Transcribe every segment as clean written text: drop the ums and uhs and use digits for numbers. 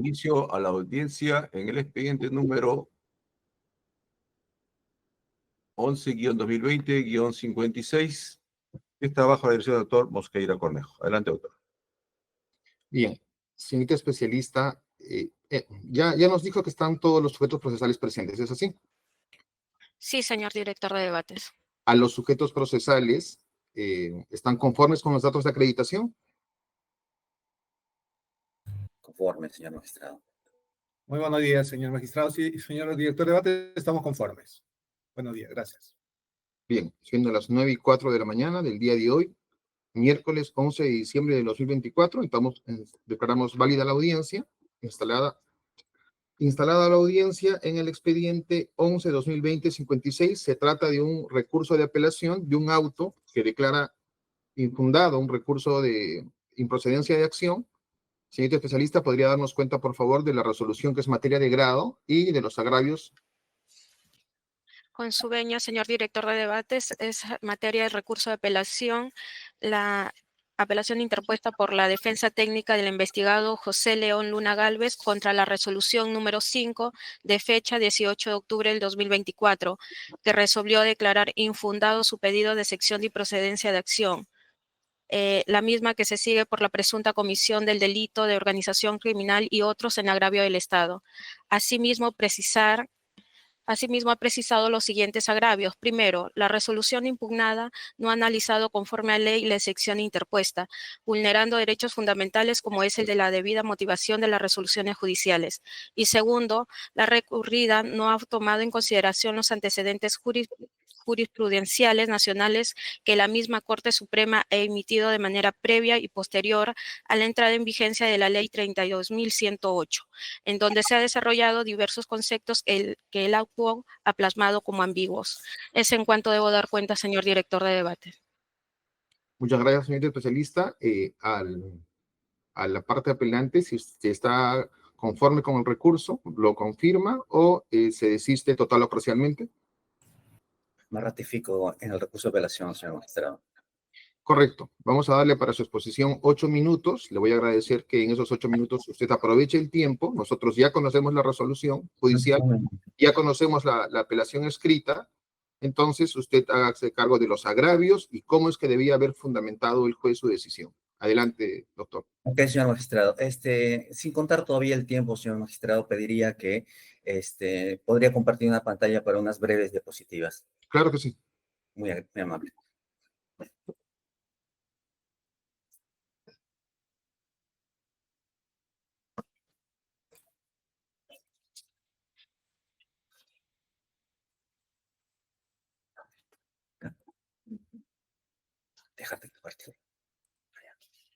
inicio a la audiencia en el expediente número 11-2020-56, que está bajo la dirección del doctor Mosqueira Cornejo. Adelante, doctor. Bien, señorita especialista, ya nos dijo que están todos los sujetos procesales presentes, ¿es así? Sí, señor director de debates. ¿A los sujetos procesales están conformes con los datos de acreditación? Conforme, señor magistrado. Muy buenos días, señor magistrado. Sí, señor director de debate, estamos conformes. Buenos días, gracias. Bien, siendo las 9:04 de la mañana del día de hoy, miércoles 11 de diciembre de 2024, declaramos válida la audiencia, instalada la audiencia en el expediente 11-2020-56. Se trata de un recurso de apelación de un auto que declara infundado un recurso de improcedencia de acción. Señorita especialista, ¿podría darnos cuenta, por favor, de la resolución que es materia de grado y de los agravios? Con su venia, señor director de debates, es materia de recurso de apelación. La apelación interpuesta por la defensa técnica del investigado José León Luna Gálvez contra la resolución número 5 de fecha 18 de octubre del 2024, que resolvió declarar infundado su pedido de sección de improcedencia de acción. La misma que se sigue por la presunta comisión del delito de organización criminal y otros en agravio del Estado. Asimismo, ha precisado los siguientes agravios. Primero, la resolución impugnada no ha analizado conforme a ley la excepción interpuesta, vulnerando derechos fundamentales como es el de la debida motivación de las resoluciones judiciales. Y segundo, la recurrida no ha tomado en consideración los antecedentes jurisprudenciales nacionales que la misma Corte Suprema ha emitido de manera previa y posterior a la entrada en vigencia de la Ley 32.108, en donde se ha desarrollado diversos conceptos que el auto ha plasmado como ambiguos. Es en cuanto debo dar cuenta, señor director de debate. Muchas gracias, señorita especialista. A la parte apelante, si usted está conforme con el recurso, ¿lo confirma o se desiste total o parcialmente? Me ratifico en el recurso de apelación, señor magistrado. Correcto. Vamos a darle para su exposición 8 minutos. Le voy a agradecer que en esos 8 minutos usted aproveche el tiempo. Nosotros ya conocemos la resolución judicial, ya conocemos la apelación escrita. Entonces, usted hágase cargo de los agravios y cómo es que debía haber fundamentado el juez su decisión. Adelante, doctor. Ok, señor magistrado. Sin contar todavía el tiempo, señor magistrado, pediría que podría compartir una pantalla para unas breves diapositivas. Claro que sí. Muy amable. Déjate compartir.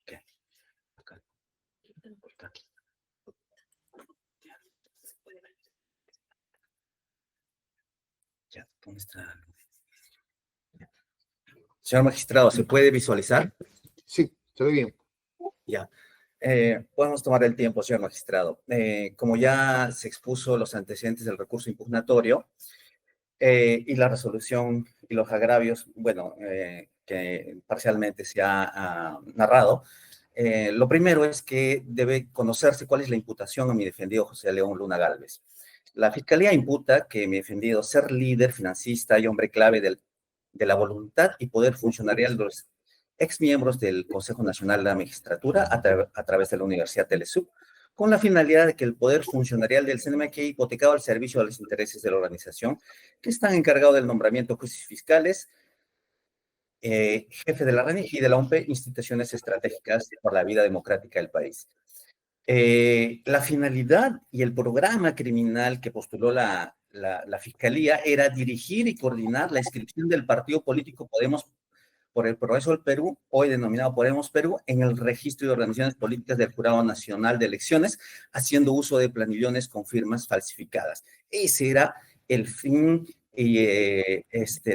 Okay. Acá. Ya, ¿dónde está? Señor magistrado, ¿se puede visualizar? Sí, se ve bien. Ya. Podemos tomar el tiempo, señor magistrado. Como ya se expuso los antecedentes del recurso impugnatorio y la resolución y los agravios, bueno, que parcialmente se ha narrado, lo primero es que debe conocerse cuál es la imputación a mi defendido José León Luna Gálvez. La Fiscalía imputa que mi defendido ser líder, financista y hombre clave de la voluntad y poder funcionarial de los exmiembros del Consejo Nacional de la Magistratura a través de la Universidad Telesub, con la finalidad de que el poder funcionarial del CNM quede hipotecado al servicio de los intereses de la organización, que están encargados del nombramiento de jueces fiscales, jefe de la RANIJ y de la OMPE, instituciones estratégicas para la vida democrática del país. La finalidad y el programa criminal que postuló la Fiscalía era dirigir y coordinar la inscripción del partido político Podemos por el Progreso del Perú, hoy denominado Podemos Perú, en el registro de organizaciones políticas del Jurado Nacional de Elecciones, haciendo uso de planillones con firmas falsificadas. Ese era el fin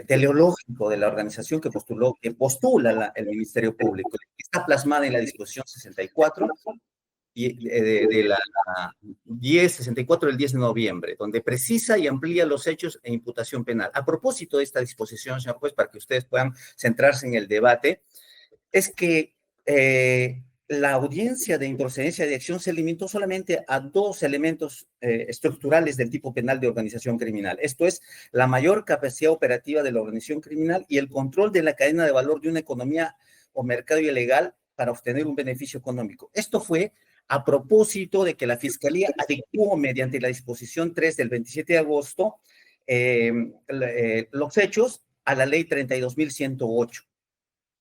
teleológico de la organización que postula el Ministerio Público. Está plasmada en la disposición 64 de la 1064 del 10 de noviembre, donde precisa y amplía los hechos e imputación penal. A propósito de esta disposición, señor juez, para que ustedes puedan centrarse en el debate, es que la audiencia de improcedencia de acción se limitó solamente a dos elementos estructurales del tipo penal de organización criminal. Esto es, la mayor capacidad operativa de la organización criminal y el control de la cadena de valor de una economía o mercado ilegal para obtener un beneficio económico. Esto fue a propósito de que la Fiscalía adecuó mediante la disposición 3 del 27 de agosto los hechos a la ley 32.108.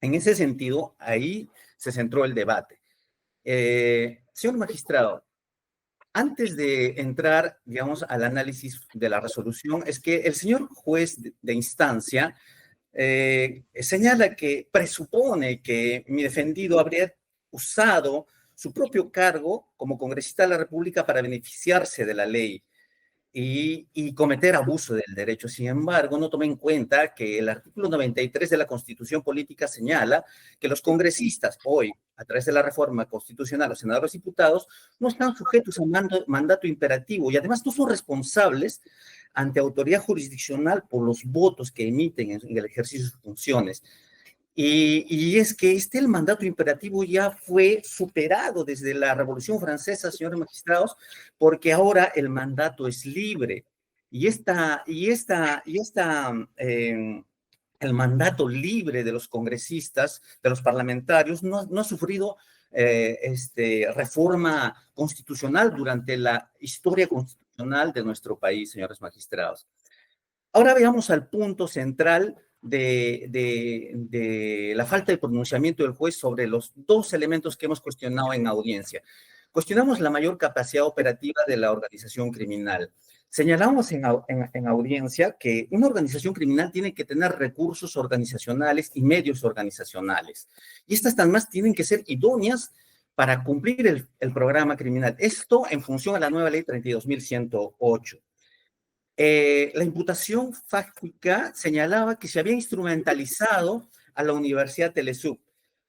En ese sentido, ahí se centró el debate. Señor magistrado, antes de entrar, digamos, al análisis de la resolución, es que el señor juez de instancia señala que presupone que mi defendido habría usado su propio cargo como congresista de la República para beneficiarse de la ley y cometer abuso del derecho. Sin embargo, no tome en cuenta que el artículo 93 de la Constitución Política señala que los congresistas hoy, a través de la reforma constitucional, los senadores y diputados, no están sujetos a mandato imperativo y además no son responsables ante autoridad jurisdiccional por los votos que emiten en el ejercicio de sus funciones. Y es que el mandato imperativo ya fue superado desde la Revolución Francesa, señores magistrados, porque ahora el mandato es libre. El mandato libre de los congresistas, de los parlamentarios, no ha sufrido reforma constitucional durante la historia constitucional de nuestro país, señores magistrados. Ahora veamos al punto central de la falta de pronunciamiento del juez sobre los dos elementos que hemos cuestionado en audiencia. Cuestionamos la mayor capacidad operativa de la organización criminal. Señalamos en audiencia que una organización criminal tiene que tener recursos organizacionales y medios organizacionales. Y estas además tienen que ser idóneas para cumplir el programa criminal. Esto en función a la nueva ley 32.108. La imputación fáctica señalaba que se había instrumentalizado a la Universidad Telesub,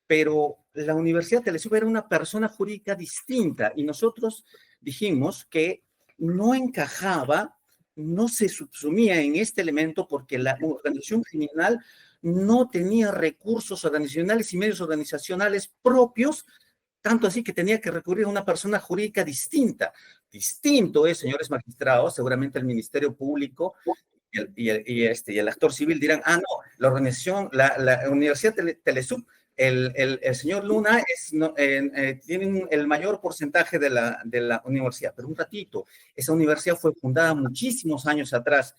pero la Universidad Telesub era una persona jurídica distinta y nosotros dijimos que no encajaba, no se subsumía en este elemento porque la organización criminal no tenía recursos organizacionales y medios organizacionales propios, tanto así que tenía que recurrir a una persona jurídica distinta. Distinto es, señores magistrados, seguramente el Ministerio Público y el actor civil dirán, no, la organización, la Universidad Telesub, el señor Luna tiene el mayor porcentaje de la universidad. Pero un ratito, esa universidad fue fundada muchísimos años atrás.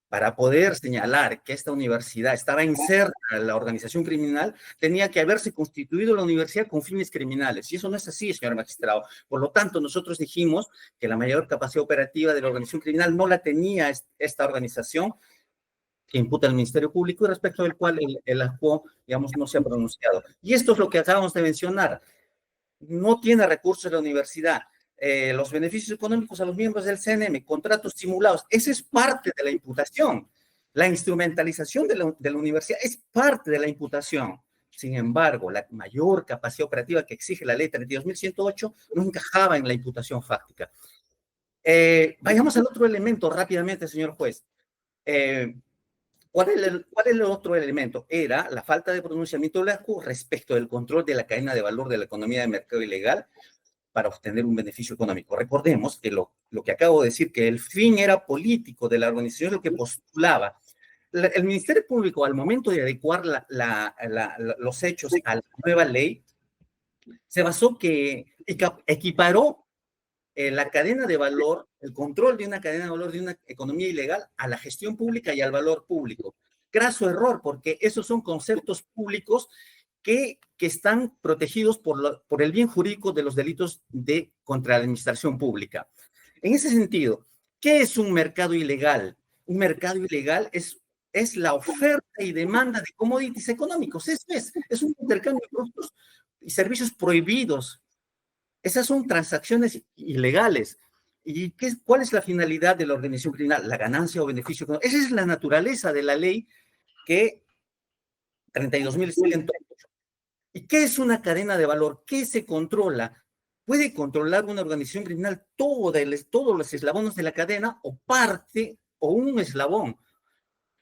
Para poder señalar que esta universidad estaba inserta en la organización criminal, tenía que haberse constituido la universidad con fines criminales. Y eso no es así, señor magistrado. Por lo tanto, nosotros dijimos que la mayor capacidad operativa de la organización criminal no la tenía esta organización que imputa el Ministerio Público y respecto del cual el AJPO, digamos, no se ha pronunciado. Y esto es lo que acabamos de mencionar. No tiene recursos la universidad. Los beneficios económicos a los miembros del CNM, contratos simulados, esa es parte de la imputación. La instrumentalización de la universidad es parte de la imputación. Sin embargo, la mayor capacidad operativa que exige la ley 32.108 no encajaba en la imputación fáctica. Vayamos al otro elemento rápidamente, señor juez. ¿Cuál es el otro elemento? Era la falta de pronunciamiento de la AJPO respecto del control de la cadena de valor de la economía de mercado ilegal para obtener un beneficio económico. Recordemos que lo que acabo de decir, que el fin era político de la organización, lo que postulaba. El Ministerio Público, al momento de adecuar los hechos a la nueva ley, se basó que equiparó la cadena de valor, el control de una cadena de valor de una economía ilegal a la gestión pública y al valor público. Graso error, porque esos son conceptos públicos que están protegidos por el bien jurídico de los delitos contra la administración pública. En ese sentido, ¿qué es un mercado ilegal? Un mercado ilegal es la oferta y demanda de commodities económicos. Es un intercambio de productos y servicios prohibidos. Esas son transacciones ilegales. ¿Y cuál es la finalidad de la organización criminal? La ganancia o beneficio económico. Esa es la naturaleza de la ley que 32.108. ¿Y qué es una cadena de valor? ¿Qué se controla? ¿Puede controlar una organización criminal todos los eslabones de la cadena o parte o un eslabón?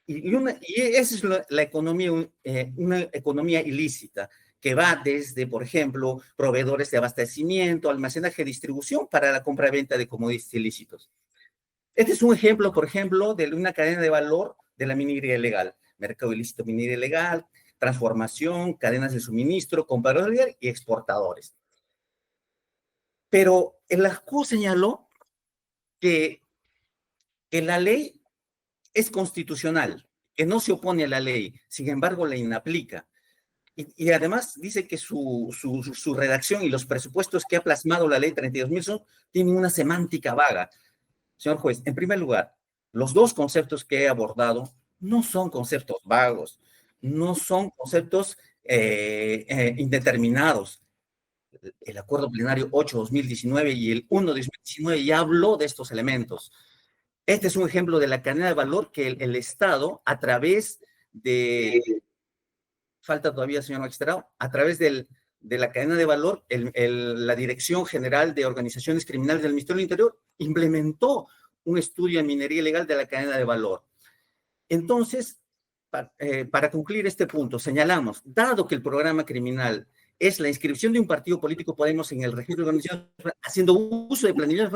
Y esa es la economía, una economía ilícita. que va desde, por ejemplo, proveedores de abastecimiento, almacenaje, distribución para la compra-venta de commodities ilícitos. Este es un ejemplo, por ejemplo, de una cadena de valor de la minería ilegal. Mercado ilícito, minería ilegal, transformación, cadenas de suministro, compradores y exportadores. Pero el AJCO señaló que la ley es constitucional, que no se opone a la ley, sin embargo la inaplica. Y además dice que su redacción y los presupuestos que ha plasmado la ley 32.000 tienen una semántica vaga. Señor juez, en primer lugar, los dos conceptos que he abordado no son conceptos vagos, no son conceptos indeterminados. El acuerdo plenario 8/2019 y el 1/2019 ya habló de estos elementos. Este es un ejemplo de la cadena de valor que el Estado, a través de... Falta todavía, señor magistrado, a través de la cadena de valor, la Dirección General de Organizaciones Criminales del Ministerio del Interior implementó un estudio en minería ilegal de la cadena de valor. Entonces, para concluir este punto, señalamos, dado que el programa criminal es la inscripción de un partido político, Podemos, en el registro de organizaciones, haciendo uso de planillas,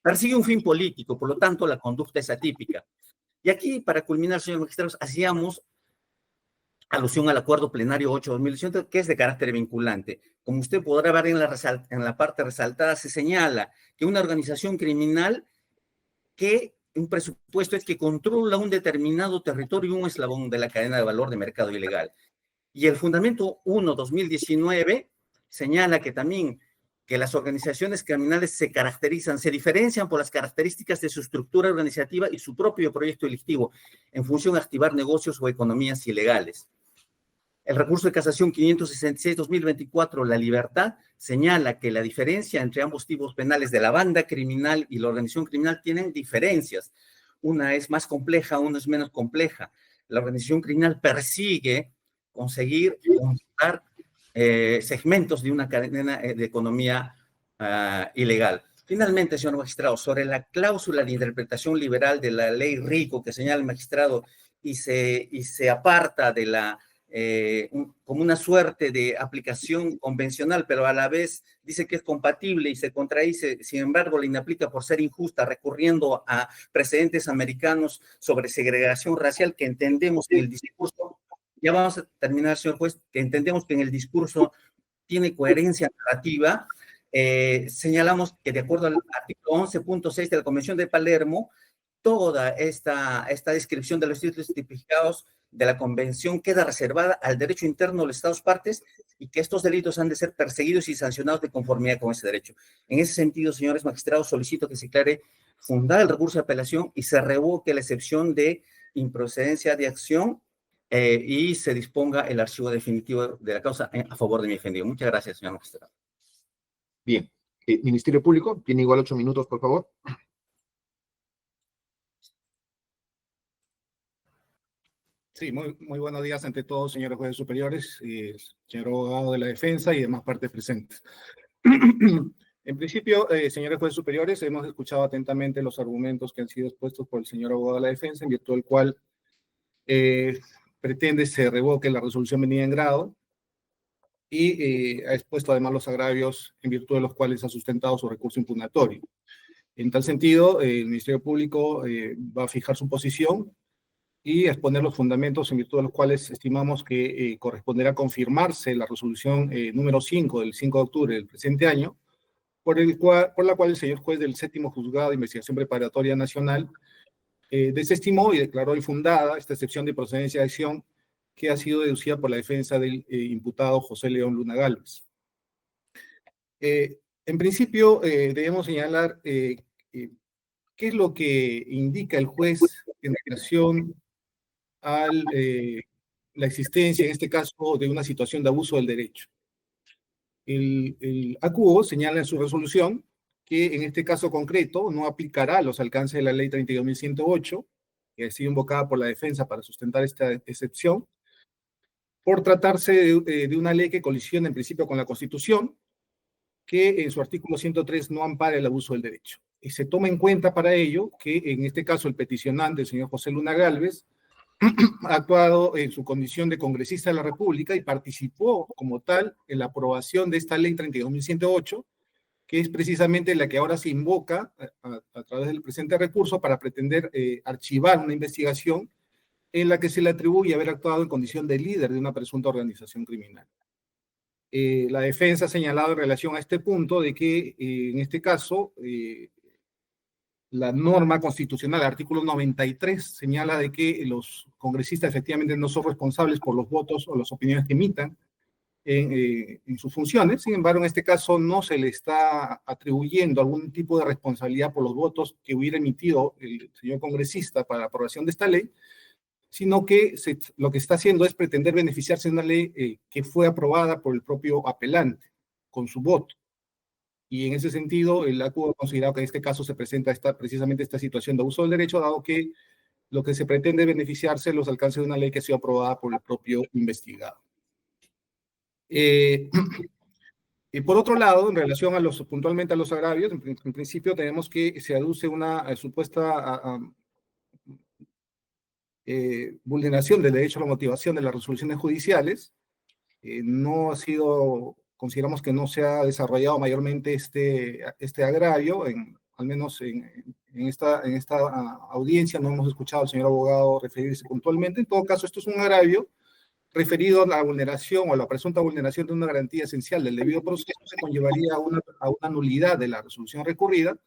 persigue un fin político, por lo tanto, la conducta es atípica. Y aquí, para culminar, señor magistrado, hacíamos alusión al acuerdo plenario 8/2018, que es de carácter vinculante. Como usted podrá ver en la parte resaltada, se señala que una organización criminal que un presupuesto es que controla un determinado territorio y un eslabón de la cadena de valor de mercado ilegal. Y el fundamento 1/2019 señala que también que las organizaciones criminales se diferencian por las características de su estructura organizativa y su propio proyecto delictivo en función de activar negocios o economías ilegales. El recurso de casación 566/2024, La Libertad, señala que la diferencia entre ambos tipos penales de la banda criminal y la organización criminal tienen diferencias. Una es más compleja, una es menos compleja. La organización criminal persigue conseguir controlar segmentos de una cadena de economía ilegal. Finalmente, señor magistrado, sobre la cláusula de interpretación liberal de la ley RICO que señala el magistrado y se aparta de la como una suerte de aplicación convencional, pero a la vez dice que es compatible y se contradice, sin embargo, la inaplica por ser injusta, recurriendo a precedentes americanos sobre segregación racial que entendemos que el discurso, ya vamos a terminar, señor juez, que entendemos que en el discurso tiene coherencia narrativa. Señalamos que de acuerdo al artículo 11.6 de la Convención de Palermo, toda esta descripción de los títulos tipificados de la Convención queda reservada al derecho interno de los Estados partes y que estos delitos han de ser perseguidos y sancionados de conformidad con ese derecho. En ese sentido, señores magistrados, solicito que se declare fundada el recurso de apelación y se revoque la excepción de improcedencia de acción y se disponga el archivo definitivo de la causa a favor de mi defendido. Muchas gracias, señor magistrado. Bien. Ministerio Público, tiene igual 8 minutos, por favor. Sí, muy buenos días ante todos, señores jueces superiores, señor abogado de la defensa y demás partes presentes. En principio, señores jueces superiores, hemos escuchado atentamente los argumentos que han sido expuestos por el señor abogado de la defensa, en virtud del cual pretende se revoque la resolución venida en grado y ha expuesto además los agravios en virtud de los cuales ha sustentado su recurso impugnatorio. En tal sentido, el Ministerio Público va a fijar su posición y exponer los fundamentos en virtud de los cuales estimamos que corresponderá confirmarse la resolución número 5 del 5 de octubre del presente año, por la cual el señor juez del 7º Juzgado de Investigación Preparatoria Nacional desestimó y declaró infundada esta excepción de procedencia de acción que ha sido deducida por la defensa del imputado José León Luna Gálvez. En principio, debemos señalar qué es lo que indica el juez en relación a la existencia, en este caso, de una situación de abuso del derecho. El ACUO señala en su resolución que en este caso concreto no aplicará los alcances de la ley 32.108, que ha sido invocada por la defensa para sustentar esta excepción, por tratarse de una ley que colisiona en principio con la Constitución, que en su artículo 103 no ampara el abuso del derecho. Y se toma en cuenta para ello que en este caso el peticionante, el señor José Luna Gálvez, ha actuado en su condición de congresista de la República y participó como tal en la aprobación de esta ley 32.108, que es precisamente la que ahora se invoca a través del presente recurso para pretender archivar una investigación en la que se le atribuye haber actuado en condición de líder de una presunta organización criminal. La defensa ha señalado en relación a este punto de que en este caso la norma constitucional, el artículo 93, señala de que los congresistas efectivamente no son responsables por los votos o las opiniones que emitan en sus funciones. Sin embargo, en este caso no se le está atribuyendo algún tipo de responsabilidad por los votos que hubiera emitido el señor congresista para la aprobación de esta ley, sino que lo que está haciendo es pretender beneficiarse de una ley que fue aprobada por el propio apelante con su voto. Y en ese sentido, el ACU ha considerado que en este caso se presenta precisamente esta situación de abuso del derecho, dado que lo que se pretende es beneficiarse de los alcances de una ley que ha sido aprobada por el propio investigado. Por otro lado, en relación a puntualmente a los agravios, en principio tenemos que se aduce una supuesta vulneración del derecho a la motivación de las resoluciones judiciales. No ha sido, consideramos que no se ha desarrollado mayormente este agravio, al menos en esta audiencia no hemos escuchado al señor abogado referirse puntualmente. En todo caso, esto es un agravio referido a la vulneración o a la presunta vulneración de una garantía esencial del debido proceso, que conllevaría a una nulidad de la resolución recurrida,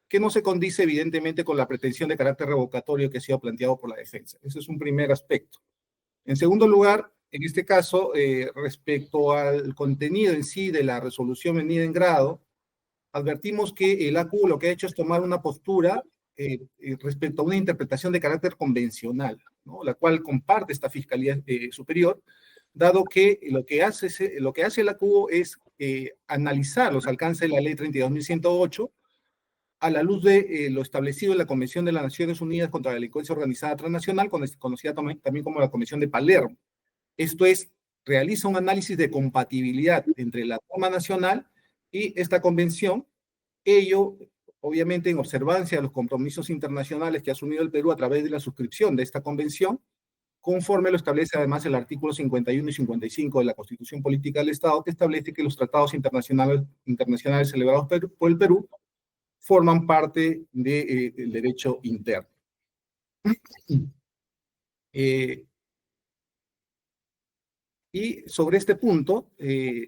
que no se condice evidentemente con la pretensión de carácter revocatorio que ha sido planteado por la defensa. Ese es un primer aspecto. En segundo lugar, en este caso, respecto al contenido en sí de la resolución venida en grado, advertimos que el ACU lo que ha hecho es tomar una postura respecto a una interpretación de carácter convencional, ¿no? La cual comparte esta Fiscalía Superior, dado que lo que hace el ACU es analizar los alcances de la Ley 32.108 a la luz de lo establecido en la Convención de las Naciones Unidas contra la Delincuencia Organizada Transnacional, conocida también como la Convención de Palermo. Esto es, realiza un análisis de compatibilidad entre la norma nacional y esta convención, ello obviamente en observancia de los compromisos internacionales que ha asumido el Perú a través de la suscripción de esta convención, conforme lo establece además el artículo 51 y 55 de la Constitución Política del Estado, que establece que los tratados internacionales celebrados por el Perú forman parte del derecho interno. Y sobre este punto,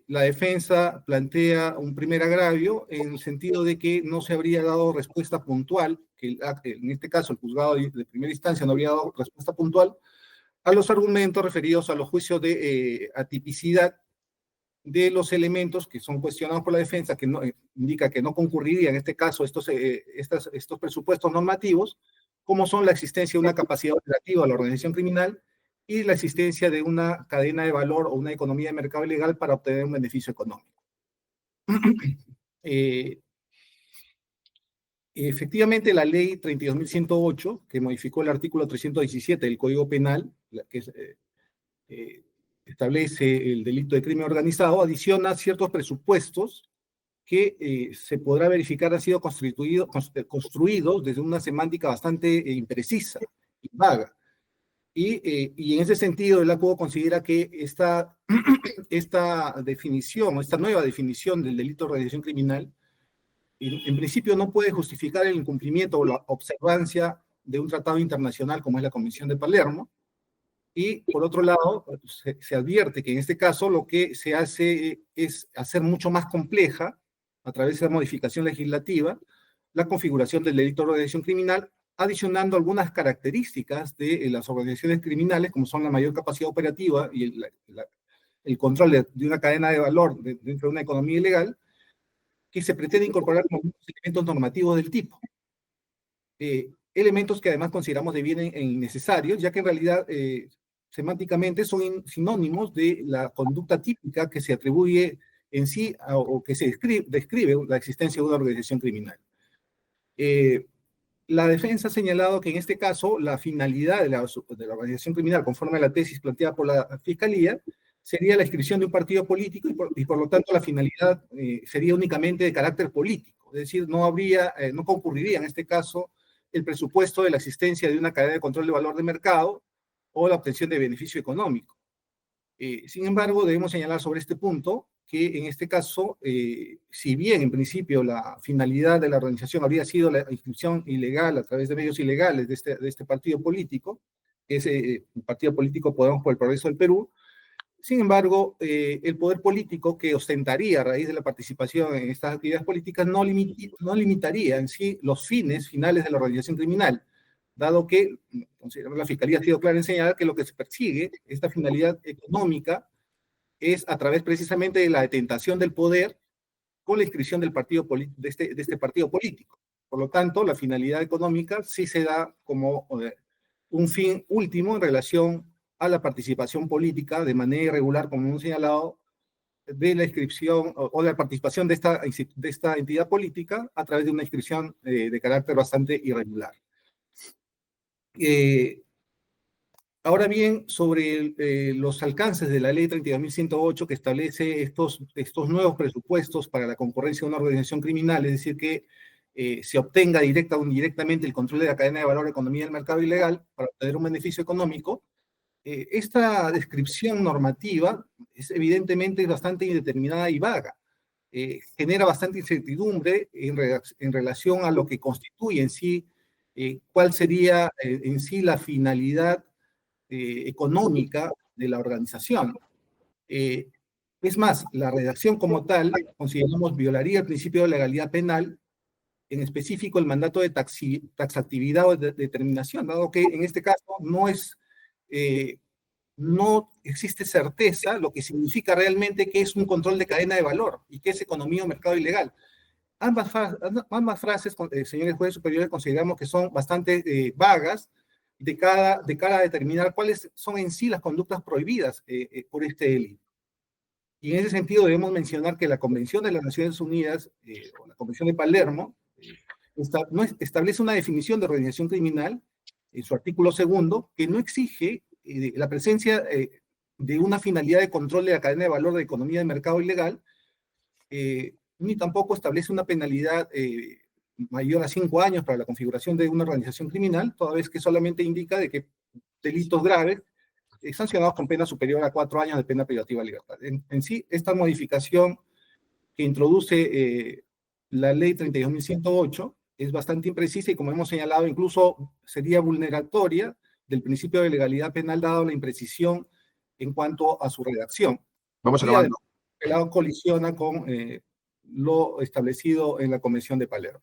la defensa plantea un primer agravio en el sentido de que no se habría dado respuesta puntual, que en este caso el juzgado de primera instancia no habría dado respuesta puntual a los argumentos referidos a los juicios de atipicidad de los elementos que son cuestionados por la defensa, que indica que no concurriría en este caso estos presupuestos normativos, como son la existencia de una capacidad operativa de la organización criminal y la existencia de una cadena de valor o una economía de mercado ilegal para obtener un beneficio económico. Efectivamente, la ley 32.108, que modificó el artículo 317 del Código Penal, que establece el delito de crimen organizado, adiciona ciertos presupuestos que se podrá verificar han sido construidos desde una semántica bastante imprecisa y vaga. Y en ese sentido, el ACU considera que esta definición, esta nueva definición del delito de organización criminal, en principio no puede justificar el incumplimiento o la observancia de un tratado internacional como es la Convención de Palermo. Y por otro lado, se advierte que en este caso lo que se hace es hacer mucho más compleja, a través de la modificación legislativa, la configuración del delito de organización criminal, adicionando algunas características de las organizaciones criminales, como son la mayor capacidad operativa y el control de una cadena de valor dentro de una economía ilegal, que se pretende incorporar como elementos normativos del tipo. Elementos que además consideramos de bien innecesarios, ya que en realidad semánticamente son sinónimos de la conducta típica que se atribuye en sí o que se describe la existencia de una organización criminal. La defensa ha señalado que en este caso la finalidad de la organización criminal, conforme a la tesis planteada por la Fiscalía, sería la inscripción de un partido político y por lo tanto la finalidad sería únicamente de carácter político, es decir, no concurriría en este caso el presupuesto de la existencia de una cadena de control de valor de mercado o la obtención de beneficio económico. Sin embargo, debemos señalar sobre este punto que en este caso, si bien en principio la finalidad de la organización habría sido la inscripción ilegal a través de medios ilegales de este partido político, ese partido político Podemos por el Progreso del Perú, sin embargo, el poder político que ostentaría a raíz de la participación en estas actividades políticas no limitaría en sí los fines finales de la organización criminal, dado que la Fiscalía ha sido clara en señalar que lo que se persigue, esta finalidad económica, es a través precisamente de la detentación del poder con la inscripción del partido de este partido político. Por lo tanto, la finalidad económica sí se da como un fin último en relación a la participación política de manera irregular, como hemos señalado, de la inscripción o de la participación de esta entidad política a través de una inscripción de carácter bastante irregular. Ahora bien, sobre los alcances de la ley 32.108 que establece estos nuevos presupuestos para la concurrencia de una organización criminal, es decir, que se obtenga directa o indirectamente el control de la cadena de valor de economía del mercado ilegal para obtener un beneficio económico, esta descripción normativa es evidentemente bastante indeterminada y vaga. Genera bastante incertidumbre en relación a lo que constituye en sí, cuál sería en sí la finalidad económica de la organización. Es más, la redacción como tal, consideramos, violaría el principio de legalidad penal, en específico el mandato de taxatividad o de determinación, dado que en este caso no existe certeza lo que significa realmente que es un control de cadena de valor y que es economía o mercado ilegal. Ambas frases, señores jueces superiores, consideramos que son bastante vagas de cara a determinar cuáles son en sí las conductas prohibidas por este delito. Y en ese sentido debemos mencionar que la Convención de las Naciones Unidas, o la Convención de Palermo, establece una definición de organización criminal en su artículo 2, que no exige la presencia de una finalidad de control de la cadena de valor de economía de mercado ilegal, ni tampoco establece una penalidad mayor a 5 años para la configuración de una organización criminal, toda vez que solamente indica de que delitos graves sancionados con pena superior a 4 años de pena privativa de libertad. En sí, esta modificación que introduce la ley 32.108 es bastante imprecisa y, como hemos señalado, incluso sería vulneratoria del principio de legalidad penal, dado la imprecisión en cuanto a su redacción. Vamos acabando. El lado colisiona con lo establecido en la Convención de Palermo.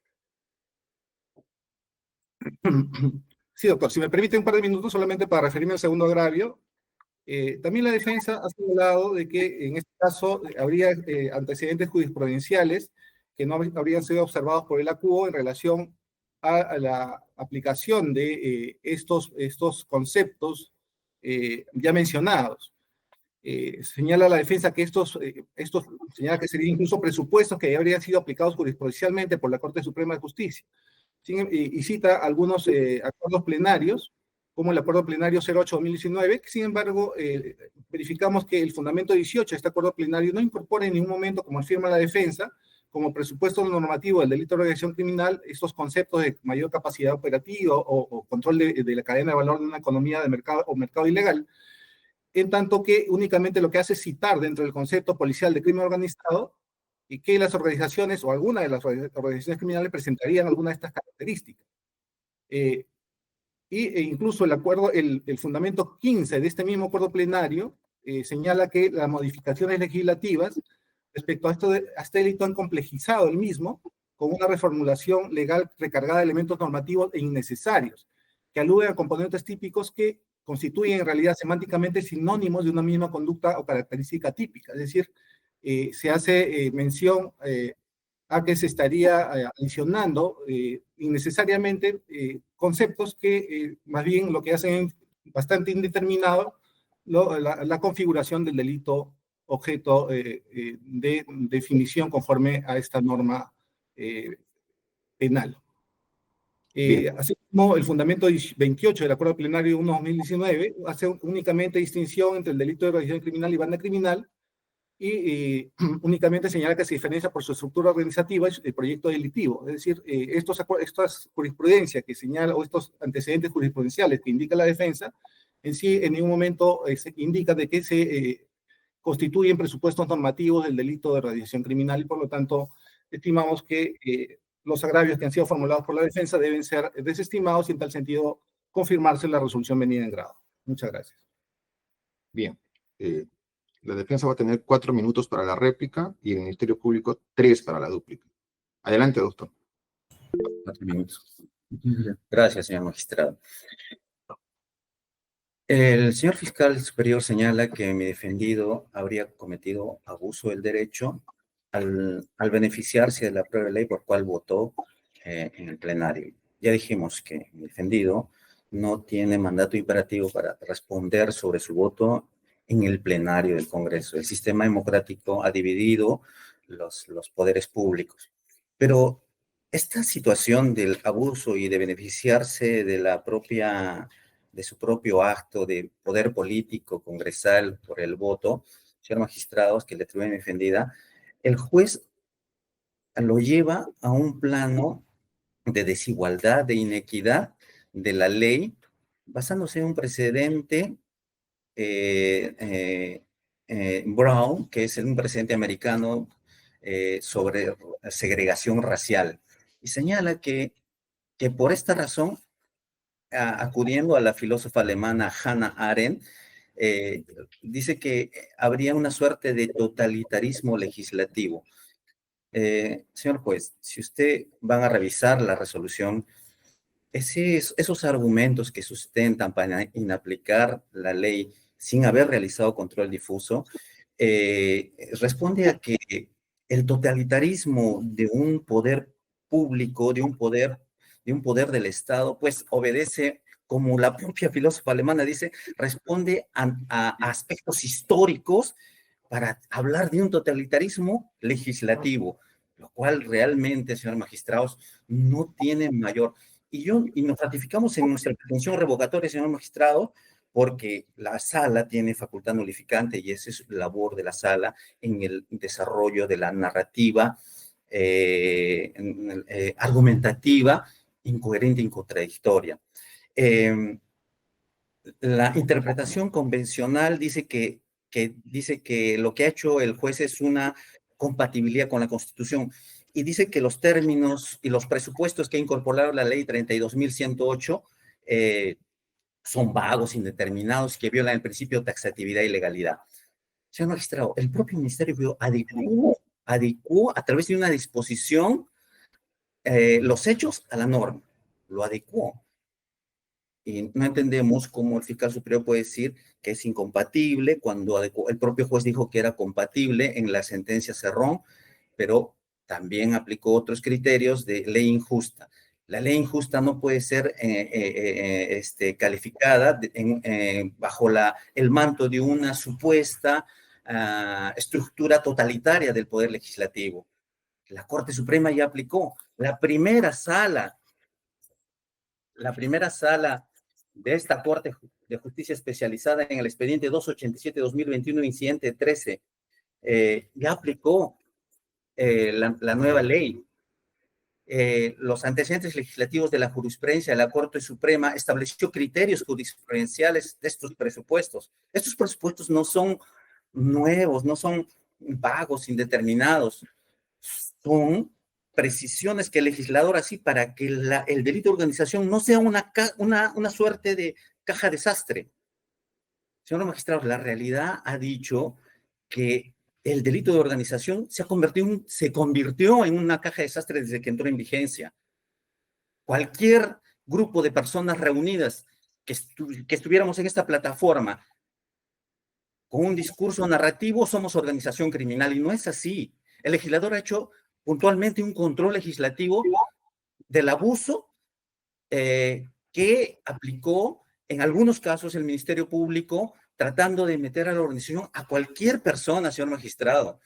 Sí, doctor, si me permite un par de minutos solamente para referirme al segundo agravio. También la defensa ha señalado de que en este caso habría antecedentes jurisprudenciales que no habrían sido observados por el ACUO en relación a la aplicación de estos conceptos ya mencionados. Señala la defensa que señala que serían incluso presupuestos que ya habrían sido aplicados jurisprudencialmente por la Corte Suprema de Justicia. Y cita algunos acuerdos plenarios, como el acuerdo plenario 08-2019, que sin embargo verificamos que el fundamento 18 de este acuerdo plenario no incorpora en ningún momento, como afirma la defensa, como presupuesto normativo del delito de organización criminal, estos conceptos de mayor capacidad operativa o control de la cadena de valor de una economía de mercado o mercado ilegal, en tanto que únicamente lo que hace es citar dentro del concepto policial de crimen organizado y que las organizaciones o alguna de las organizaciones criminales presentarían alguna de estas características. Incluso el fundamento 15 de este mismo acuerdo plenario señala que las modificaciones legislativas respecto a este delito han complejizado el mismo con una reformulación legal recargada de elementos normativos e innecesarios, que aluden a componentes típicos que constituyen en realidad semánticamente sinónimos de una misma conducta o característica típica. Es decir, se hace mención a que se estaría adicionando innecesariamente conceptos que más bien lo que hacen bastante indeterminado la configuración del delito objeto de definición conforme a esta norma penal. Así como el fundamento 28 del Acuerdo Plenario 1-2019 hace únicamente distinción entre el delito de organización criminal y banda criminal, y únicamente señala que se diferencia por su estructura organizativa el proyecto delictivo. Es decir, estas jurisprudencias que señala, o estos antecedentes jurisprudenciales que indica la defensa, en sí en ningún momento se indica de que se constituyen presupuestos normativos del delito de organización criminal y por lo tanto estimamos que los agravios que han sido formulados por la defensa deben ser desestimados y en tal sentido confirmarse la resolución venida en grado. Muchas gracias. Bien. La defensa va a tener 4 minutos para la réplica y el Ministerio Público 3 para la dúplica. Adelante, doctor. 4 minutos. Gracias, señor magistrado. El señor fiscal superior señala que mi defendido habría cometido abuso del derecho al beneficiarse de la prueba de ley por cual votó en el plenario. Ya dijimos que mi defendido no tiene mandato imperativo para responder sobre su voto en el plenario del Congreso. El sistema democrático ha dividido los poderes públicos. Pero esta situación del abuso y de beneficiarse de su propio acto de poder político congresal por el voto, señor magistrado, que le atribuyen defendida, el juez lo lleva a un plano de desigualdad, de inequidad de la ley, basándose en un precedente Brown, que es un precedente americano sobre segregación racial, y señala que por esta razón, acudiendo a la filósofa alemana Hannah Arendt, dice que habría una suerte de totalitarismo legislativo. Señor juez, si usted van a revisar la resolución, esos argumentos que sustentan para inaplicar la ley sin haber realizado control difuso, responde a que el totalitarismo de un poder público, de un poder del Estado, pues obedece, como la propia filósofa alemana dice, responde a aspectos históricos para hablar de un totalitarismo legislativo, lo cual realmente, señores magistrados, no tiene mayor. Y nos ratificamos en nuestra pretensión revocatoria, señor magistrado, porque la sala tiene facultad nulificante y esa es labor de la sala en el desarrollo de la narrativa argumentativa, incoherente y contradictoria. La interpretación convencional dice que lo que ha hecho el juez es una compatibilidad con la Constitución y dice que los términos y los presupuestos que ha incorporado la ley 32.108 son vagos, indeterminados, que violan el principio de taxatividad y legalidad. Señor magistrado, el propio Ministerio adecuó a través de una disposición los hechos a la norma, lo adecuó. Y no entendemos cómo el fiscal superior puede decir que es incompatible cuando el propio juez dijo que era compatible en la sentencia Cerrón, pero también aplicó otros criterios de ley injusta. La ley injusta no puede ser calificada bajo el manto de una supuesta estructura totalitaria del Poder Legislativo. La Corte Suprema ya aplicó. La primera sala de esta Corte de Justicia Especializada en el expediente 287-2021, incidente 13, ya aplicó la nueva ley. Los antecedentes legislativos de la jurisprudencia de la Corte Suprema estableció criterios jurisprudenciales de estos presupuestos. Estos presupuestos no son nuevos, no son vagos, indeterminados, son precisiones que el legislador así para que el delito de organización no sea una suerte de caja desastre. Señor magistrado, la realidad ha dicho que el delito de organización se convirtió en una caja de desastre desde que entró en vigencia. Cualquier grupo de personas reunidas que estuviéramos en esta plataforma con un discurso narrativo somos organización criminal y no es así. El legislador ha hecho puntualmente un control legislativo del abuso que aplicó en algunos casos el Ministerio Público tratando de meter a la organización a cualquier persona, señor magistrado.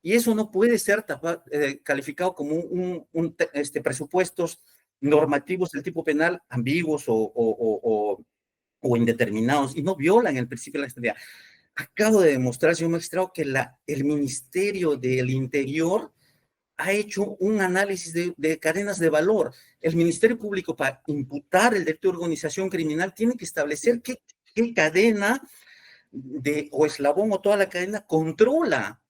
Y eso no puede ser calificado como presupuestos normativos del tipo penal ambiguos o indeterminados y no violan el principio de la legalidad. Acabo de demostrar, señor magistrado, que el Ministerio del Interior ha hecho un análisis de cadenas de valor. El Ministerio Público, para imputar el delito de organización criminal, tiene que establecer qué cadena o eslabón o toda la cadena controla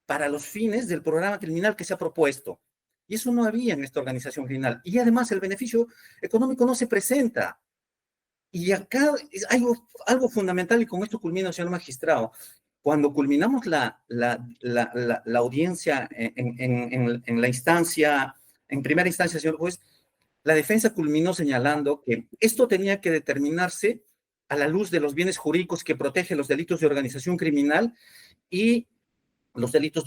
para los fines del programa criminal que se ha propuesto. Y eso no había en esta organización criminal. Y además el beneficio económico no se presenta. Y acá hay algo fundamental, y con esto culmina, señor magistrado. Cuando culminamos la audiencia en la instancia, en primera instancia, señor juez, la defensa culminó señalando que esto tenía que determinarse a la luz de los bienes jurídicos que protegen los delitos de organización criminal y los delitos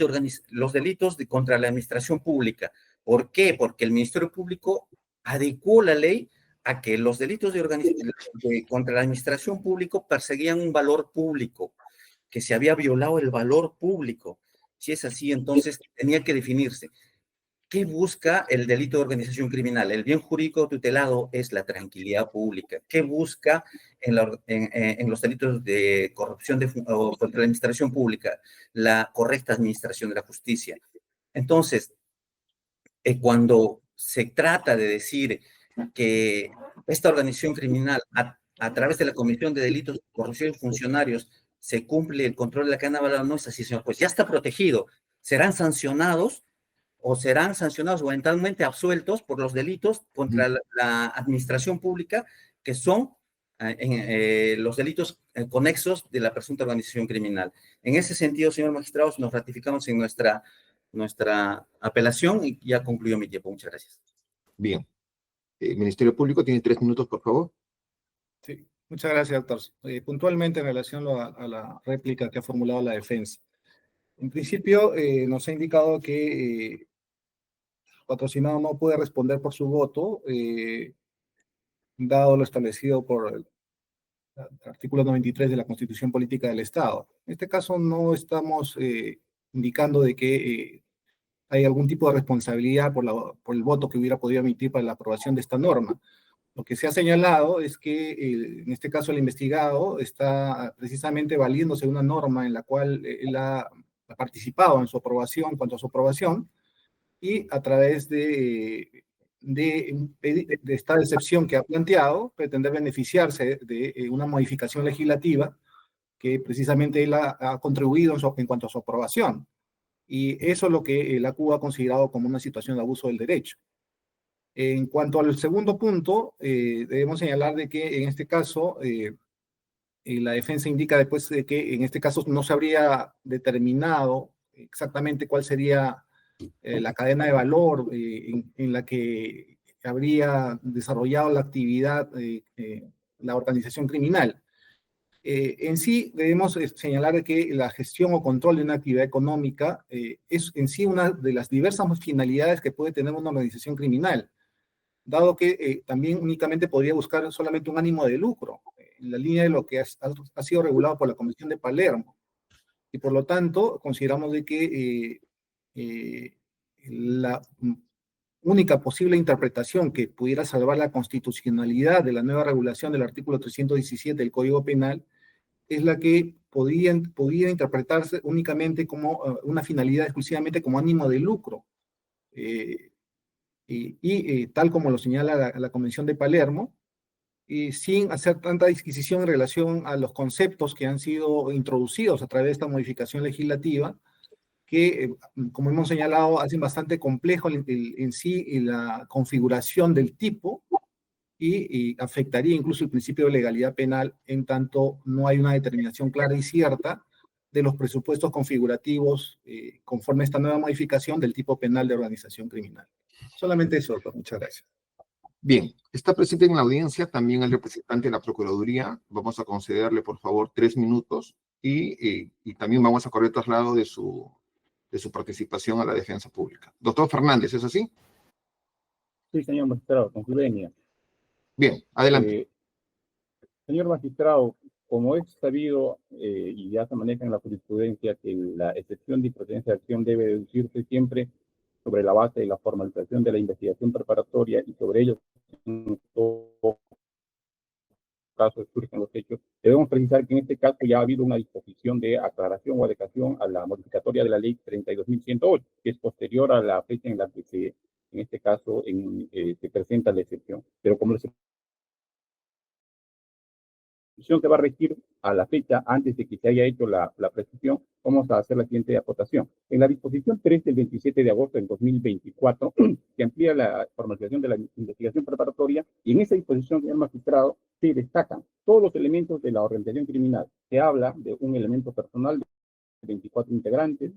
contra la administración pública. ¿Por qué? Porque el Ministerio Público adecuó la ley a que los delitos contra la administración pública perseguían un valor público, que se había violado el valor público. Si es así, entonces tenía que definirse. ¿Qué busca el delito de organización criminal? El bien jurídico tutelado es la tranquilidad pública. ¿Qué busca en los delitos de corrupción o contra la administración pública? La correcta administración de la justicia. Entonces, cuando se trata de decir que esta organización criminal, a través de la Comisión de Delitos de Corrupción de Funcionarios, se cumple el control de la cadena de valor, no es así, señor juez. Ya está protegido. Serán sancionados o eventualmente absueltos por los delitos contra la administración pública, que son los delitos conexos de la presunta organización criminal. En ese sentido, señor magistrado, nos ratificamos en nuestra apelación y ya concluyó mi tiempo. Muchas gracias. Bien. Ministerio Público tiene 3 minutos, por favor. Sí, muchas gracias, doctor. Puntualmente en relación a la réplica que ha formulado la defensa. En principio, nos ha indicado que el patrocinado no puede responder por su voto, dado lo establecido por el artículo 93 de la Constitución Política del Estado. En este caso no estamos indicando de que hay algún tipo de responsabilidad por el voto que hubiera podido emitir para la aprobación de esta norma. Lo que se ha señalado es que en este caso el investigado está precisamente valiéndose de una norma en la cual él ha participado en su aprobación, en cuanto a su aprobación, y a través de esta excepción que ha planteado, pretender beneficiarse de una modificación legislativa que precisamente él ha contribuido en cuanto a su aprobación. Y eso es lo que la CUA ha considerado como una situación de abuso del derecho. En cuanto al segundo punto, debemos señalar de que en este caso, la defensa indica después de que en este caso no se habría determinado exactamente cuál sería la cadena de valor en la que habría desarrollado la actividad la organización criminal. En sí, debemos señalar que la gestión o control de una actividad económica es en sí una de las diversas finalidades que puede tener una organización criminal, dado que también únicamente podría buscar solamente un ánimo de lucro, en la línea de lo que ha sido regulado por la Convención de Palermo. Y por lo tanto, consideramos de que la única posible interpretación que pudiera salvar la constitucionalidad de la nueva regulación del artículo 317 del Código Penal es la que podría interpretarse únicamente como una finalidad exclusivamente como ánimo de lucro. Tal como lo señala la Convención de Palermo, sin hacer tanta disquisición en relación a los conceptos que han sido introducidos a través de esta modificación legislativa, que, como hemos señalado, hacen bastante complejo en sí la configuración del tipo y afectaría incluso el principio de legalidad penal en tanto no hay una determinación clara y cierta de los presupuestos configurativos conforme a esta nueva modificación del tipo penal de organización criminal. Solamente eso, doctor. Muchas gracias. Bien, está presente en la audiencia también el representante de la Procuraduría. Vamos a concederle, por favor, 3 minutos y también vamos a correr traslado de su participación a la defensa pública. Doctor Fernández, ¿es así? Sí, señor magistrado, con su venia. Bien, adelante. Señor magistrado, como es sabido y ya se maneja en la jurisprudencia que la excepción de improcedencia de acción debe deducirse siempre sobre la base de la formalización de la investigación preparatoria y sobre ello, en todo caso, surgen los hechos, debemos precisar que en este caso ya ha habido una disposición de aclaración o adecuación a la modificatoria de la ley 32.108, que es posterior a la fecha en la que en este caso, se presenta la excepción. Pero como les se va a regir a la fecha antes de que se haya hecho la precisión. Vamos a hacer la siguiente acotación. En la disposición 3 del 27 de agosto del 2024, que amplía la formalización de la investigación preparatoria, y en esa disposición, señor magistrado, se destacan todos los elementos de la organización criminal. Se habla de un elemento personal de 24 integrantes,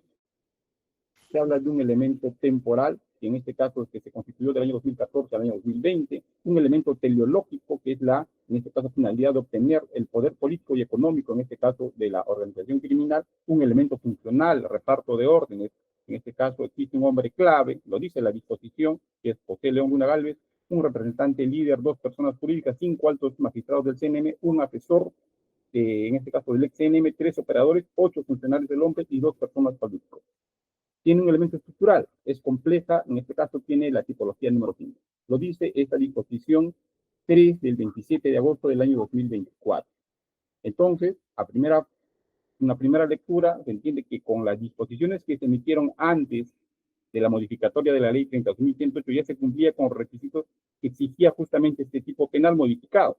se habla de un elemento temporal, que en este caso es que se constituyó del año 2014 al año 2020, un elemento teleológico, que es en este caso, finalidad de obtener el poder político y económico, en este caso, de la organización criminal, un elemento funcional, reparto de órdenes, en este caso existe un hombre clave, lo dice la disposición, que es José León Luna Gálvez, un representante líder, 2 personas jurídicas, 5 altos magistrados del CNM, un asesor, en este caso del ex CNM, 3 operadores, 8 funcionarios del hombre y 2 personas políticas. Tiene un elemento estructural, es compleja, en este caso tiene la tipología número 5. Lo dice esta disposición 3 del 27 de agosto del año 2024. Entonces, una primera lectura, se entiende que con las disposiciones que se emitieron antes de la modificatoria de la ley 30.108 ya se cumplía con los requisitos que exigía justamente este tipo penal modificado.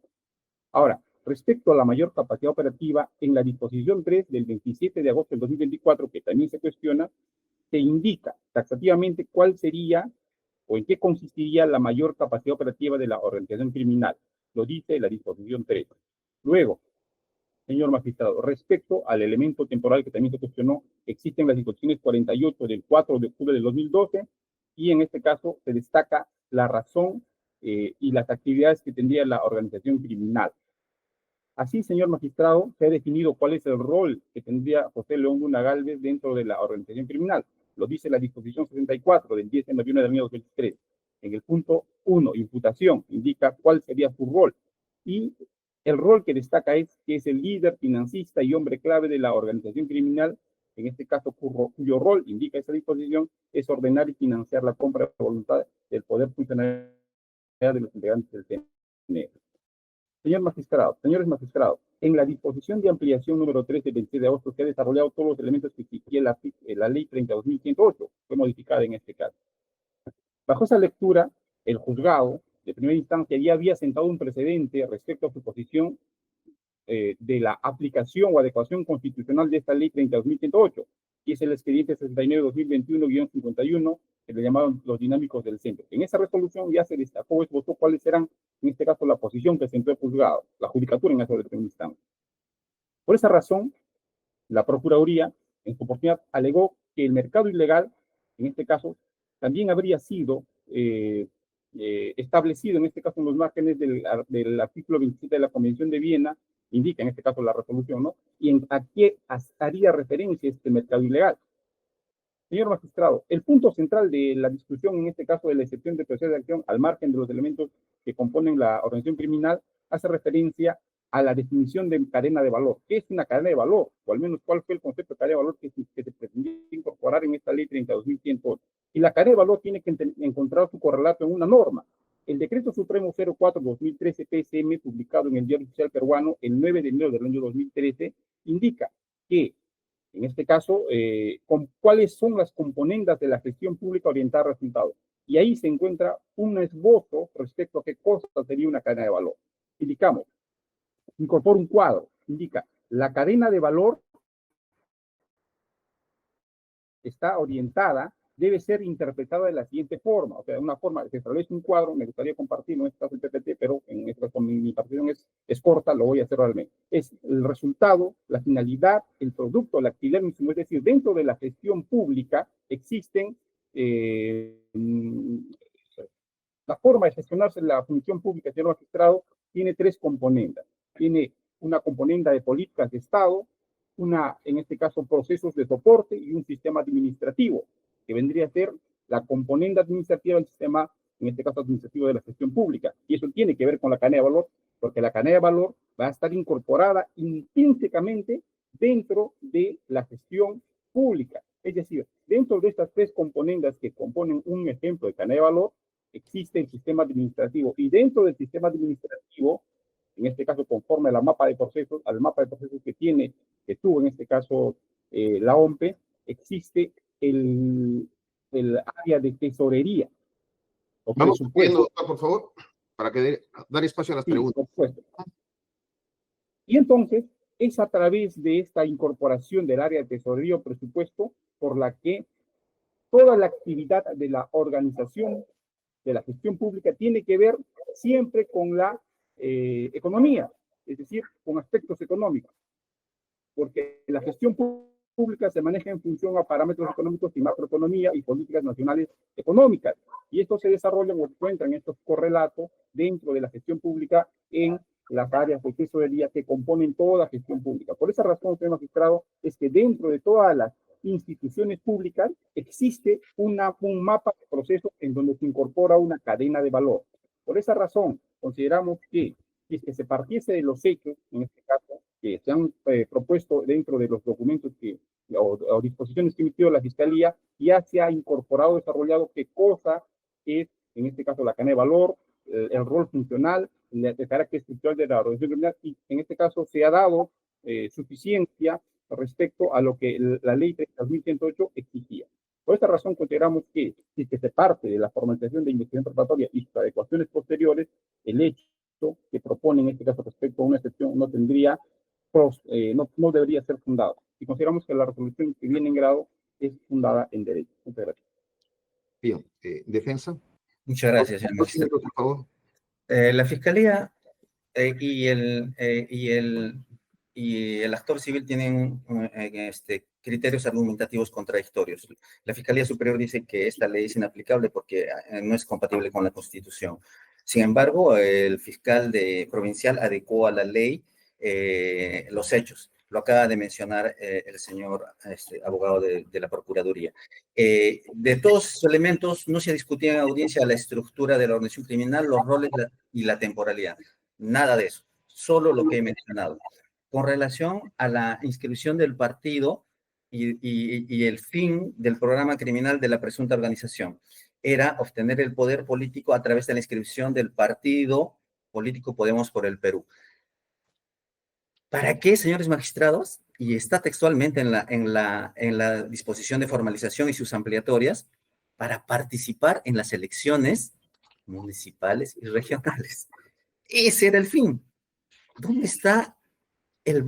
Ahora, respecto a la mayor capacidad operativa, en la disposición 3 del 27 de agosto del 2024, que también se cuestiona, se indica taxativamente cuál sería o en qué consistiría la mayor capacidad operativa de la organización criminal. Lo dice la disposición 3. Luego, señor magistrado, respecto al elemento temporal que también se cuestionó, existen las disposiciones 48 del 4 de octubre del 2012 y en este caso se destaca la razón y las actividades que tendría la organización criminal. Así, señor magistrado, se ha definido cuál es el rol que tendría José León Luna Gálvez dentro de la organización criminal. Lo dice la disposición 64 del 10 de noviembre del año 2003. En el punto 1, imputación, indica cuál sería su rol. Y el rol que destaca es que es el líder, financista y hombre clave de la organización criminal, en este caso cuyo rol, indica esa disposición, es ordenar y financiar la compra de voluntad del poder funcionario de los integrantes del CNE. Señores magistrados, en la disposición de ampliación número 3 del 27 de agosto se han desarrollado todos los elementos que exigía la ley 30.108, fue modificada en este caso. Bajo esa lectura, el juzgado de primera instancia ya había sentado un precedente respecto a su posición de la aplicación o adecuación constitucional de esta ley 30.108, y es el expediente 69-2021-51, que le llamaban los dinámicos del centro. En esa resolución ya se destacó, esbozó cuáles serán, en este caso, la posición que sentó el juzgado, la judicatura en esa primera instancia. Por esa razón, la Procuraduría, en su oportunidad, alegó que el mercado ilegal, en este caso, también habría sido establecido, en este caso, en los márgenes del artículo 27 de la Convención de Viena, indica en este caso la resolución, ¿no? Y a qué haría referencia este mercado ilegal. Señor magistrado, el punto central de la discusión, en este caso de la excepción de proceso de acción, al margen de los elementos que componen la organización criminal, hace referencia a la definición de cadena de valor. ¿Qué es una cadena de valor? O al menos, ¿cuál fue el concepto de cadena de valor que se pretendía incorporar en esta ley 30.108? Y la cadena de valor tiene que encontrar su correlato en una norma. El Decreto Supremo 04/2013 PSM, publicado en el Diario Oficial Peruano el 9 de enero del año 2013, indica que, en este caso, cuáles son las componendas de la gestión pública orientada a resultados. Y ahí se encuentra un esbozo respecto a qué cosa sería una cadena de valor. Indicamos, incorpora un cuadro, indica, la cadena de valor está orientada, debe ser interpretada de la siguiente forma, o sea, una forma, se establece un cuadro, me gustaría compartir, no es el PPT, pero en esta mi participación es corta, lo voy a hacer realmente. Es el resultado, la finalidad, el producto, la actividad, es decir, dentro de la gestión pública existen la forma de gestionarse la función pública, señor magistrado, tiene 3 componentes. Tiene una componente de políticas de Estado, en este caso, procesos de soporte y un sistema administrativo, que vendría a ser la componente administrativa del sistema, en este caso administrativo de la gestión pública. Y eso tiene que ver con la cadena de valor, porque la cadena de valor va a estar incorporada intrínsecamente dentro de la gestión pública. Es decir, dentro de estas 3 componentes que componen un ejemplo de cadena de valor, existe el sistema administrativo. Y dentro del sistema administrativo, en este caso conforme a la mapa de procesos, al mapa de procesos que tuvo en este caso la OMPE, existe el área de tesorería. Vamos viendo, doctor, por favor, para dar espacio a las preguntas. Por supuesto. Y entonces es a través de esta incorporación del área de tesorería o presupuesto por la que toda la actividad de la organización, de la gestión pública, tiene que ver siempre con la economía, es decir, con aspectos económicos, porque la gestión pública se maneja en función a parámetros económicos y macroeconomía y políticas nacionales económicas, y esto se desarrolla o encuentran estos correlatos dentro de la gestión pública en las áreas de tesorería que componen toda gestión pública. Por esa razón, señor magistrado, es que dentro de todas las instituciones públicas existe un mapa de procesos en donde se incorpora una cadena de valor. Por esa razón, consideramos que si es que se partiese de los hechos, en este caso, que se han propuesto dentro de los documentos o disposiciones que emitió la Fiscalía, ya se ha incorporado, desarrollado qué cosa es, en este caso, la cadena de valor, el rol funcional, el carácter estructural de la organización criminal, y en este caso se ha dado suficiencia respecto a lo que la ley 3108 exigía. Por esta razón consideramos que si que se parte de la formalización de investigación preparatoria y sus adecuaciones posteriores, el hecho que propone en este caso respecto a una excepción no tendría, no debería ser fundado. Y consideramos que la resolución que viene en grado es fundada en derecho. Muchas gracias. Bien, defensa. Muchas gracias, señor Dos magistrado. minutos, por favor. La Fiscalía y el actor civil tienen criterios argumentativos contradictorios. La Fiscalía Superior dice que esta ley es inaplicable porque no es compatible con la Constitución. Sin embargo, el fiscal provincial adecuó a la ley los hechos. Lo acaba de mencionar el señor abogado de la Procuraduría. De todos esos elementos, no se discutía en audiencia la estructura de la organización criminal, los roles y la temporalidad. Nada de eso, solo lo que he mencionado. Con relación a la inscripción del partido y el fin del programa criminal de la presunta organización, era obtener el poder político a través de la inscripción del partido político Podemos por el Perú. ¿Para qué, señores magistrados? Y está textualmente en la disposición de formalización y sus ampliatorias, para participar en las elecciones municipales y regionales. Ese era el fin. ¿Dónde está el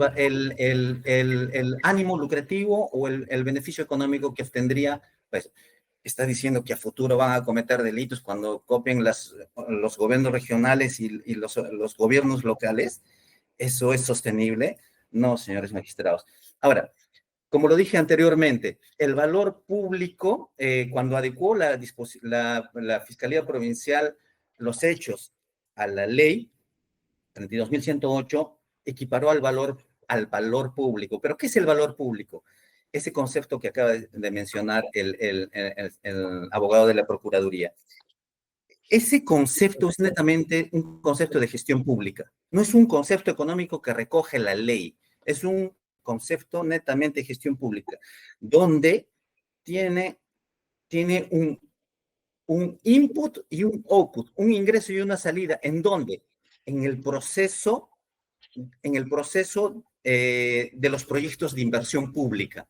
ánimo lucrativo o el beneficio económico que obtendría? Pues está diciendo que a futuro van a cometer delitos cuando copien los gobiernos regionales y los gobiernos locales. ¿Eso es sostenible? No, señores magistrados. Ahora, como lo dije anteriormente, el valor público, cuando adecuó la Fiscalía Provincial los hechos a la ley 32.108, equiparó al valor público. ¿Pero qué es el valor público? Ese concepto que acaba de mencionar el abogado de la Procuraduría. Ese concepto es netamente un concepto de gestión pública. No es un concepto económico que recoge la ley. Es un concepto netamente de gestión pública, donde tiene un input y un output, un ingreso y una salida. ¿En dónde? En el proceso de los proyectos de inversión pública.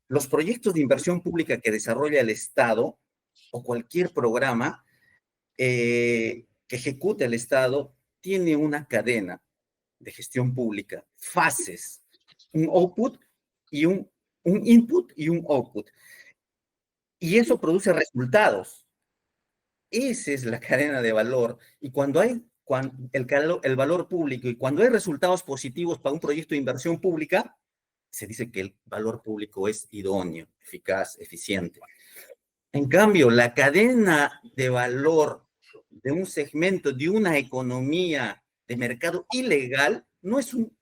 Los proyectos de inversión pública que desarrolla el Estado o cualquier programa que ejecute el Estado tiene una cadena de gestión pública, fases, un output y un input y un output. Y eso produce resultados. Esa es la cadena de valor. Y cuando hay el valor público y cuando hay resultados positivos para un proyecto de inversión pública, se dice que el valor público es idóneo, eficaz, eficiente. En cambio, la cadena de valor de un segmento, de una economía de mercado ilegal, no es un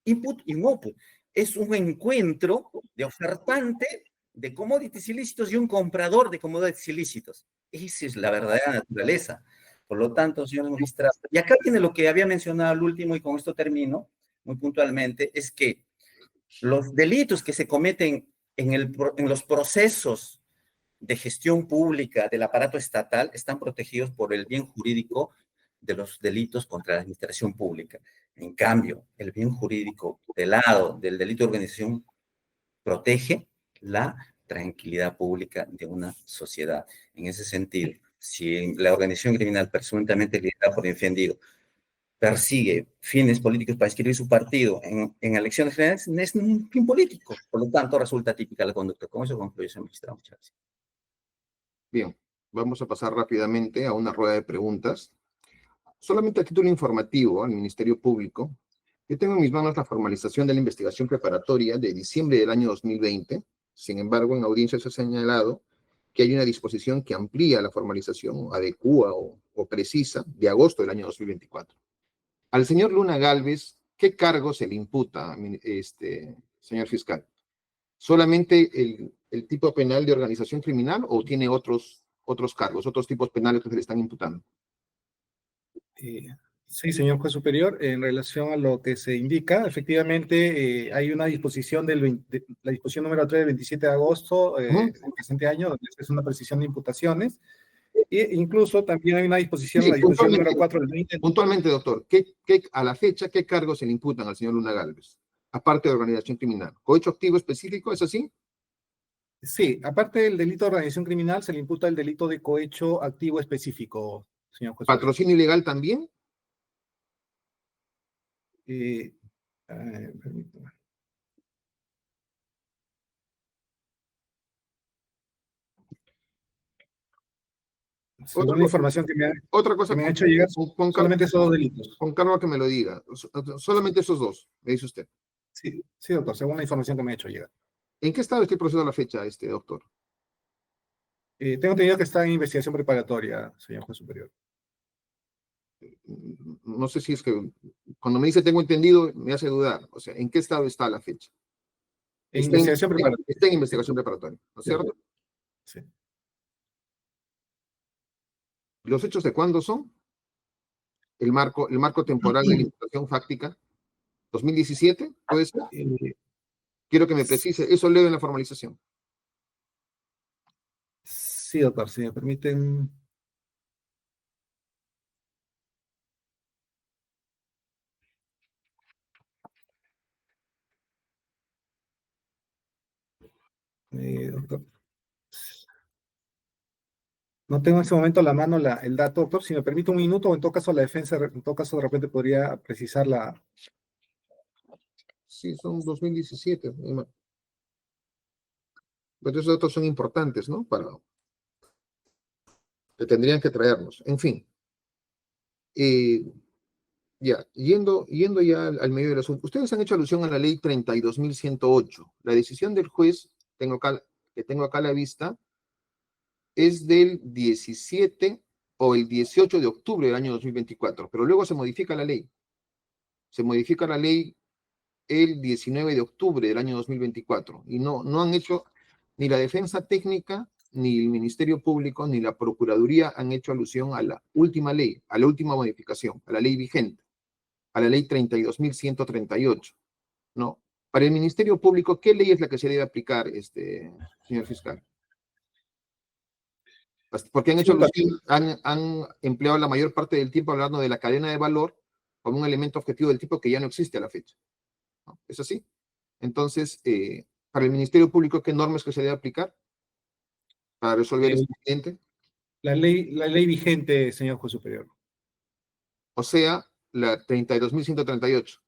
input y un output, es un encuentro de ofertante de commodities ilícitos y un comprador de commodities ilícitos. Esa es la verdadera naturaleza. Por lo tanto, señores magistrados, y acá tiene lo que había mencionado al último, y con esto termino muy puntualmente, es que los delitos que se cometen en los procesos de gestión pública del aparato estatal están protegidos por el bien jurídico de los delitos contra la administración pública. En cambio, el bien jurídico del lado del delito de organización protege la tranquilidad pública de una sociedad. En ese sentido, si la organización criminal presuntamente liderada por el defendido persigue fines políticos para inscribir su partido en elecciones generales, es un fin político. Por lo tanto, resulta típica la conducta. Con eso concluyo, señor magistrado. Muchas gracias. Bien, vamos a pasar rápidamente a una rueda de preguntas. Solamente a título informativo al Ministerio Público, yo tengo en mis manos la formalización de la investigación preparatoria de diciembre del año 2020. Sin embargo, en audiencia se ha señalado que hay una disposición que amplía la formalización, adecua o precisa de agosto del año 2024. Al señor Luna Gálvez, ¿qué cargo se le imputa, señor fiscal? ¿Solamente el tipo penal de organización criminal o tiene otros cargos, otros tipos penales que se le están imputando? Sí, señor juez superior, en relación a lo que se indica, efectivamente hay una disposición la disposición número 3 del 27 de agosto del presente año, donde es una precisión de imputaciones, e incluso también hay una disposición, Sí, la disposición número 4 del 20. Puntualmente, doctor, a la fecha, ¿qué cargos se le imputan al señor Luna Gálvez? Aparte de organización criminal. ¿Cohecho activo específico, es así? Sí, aparte del delito de organización criminal, se le imputa el delito de cohecho activo específico, señor juez superior. ¿Patrocinio ilegal también? Permítame. Según la información que me ha hecho llegar, solamente esos dos delitos. Con cargo a que me lo diga. Solamente esos dos, me dice usted. Sí, sí, doctor, según la información que me ha hecho llegar. ¿En qué estado está el proceso a la fecha, doctor? Tengo entendido que está en investigación preparatoria, señor juez superior. No sé si es que cuando me dice tengo entendido, me hace dudar. O sea, ¿en qué estado está a la fecha? Investigación preparatoria. Está en investigación preparatoria, ¿no es cierto? Sí. ¿Los hechos de cuándo son? El marco temporal de la imputación fáctica. ¿2017? ¿Puede ser? Quiero que me precise. Eso leo en la formalización. Sí, doctor, si me permiten. Doctor. No tengo en este momento a la mano el dato, doctor. Si me permite un minuto, o en todo caso la defensa, en todo caso de repente podría precisar la... Sí, son 2017. Pero esos datos son importantes, ¿no? Que tendrían que traernos. En fin. Ya, yendo ya al medio del asunto. Ustedes han hecho alusión a la ley 32.108. La decisión del juez, que tengo acá a la vista, es del 17 o el 18 de octubre del año 2024, pero luego se modifica la ley. Se modifica la ley el 19 de octubre del año 2024 y no han hecho, ni la defensa técnica, ni el Ministerio Público, ni la Procuraduría han hecho alusión a la última ley, a la última modificación, a la ley vigente, a la ley 32.138, ¿no? Para el Ministerio Público, ¿qué ley es la que se debe aplicar, señor fiscal? Porque han hecho alusión, han empleado la mayor parte del tiempo hablando de la cadena de valor como un elemento objetivo del tipo que ya no existe a la fecha, ¿no? ¿Es así? Entonces, para el Ministerio Público, ¿qué normas que se debe aplicar para resolver este incidente? La ley vigente, señor juez superior. O sea, la 32.138.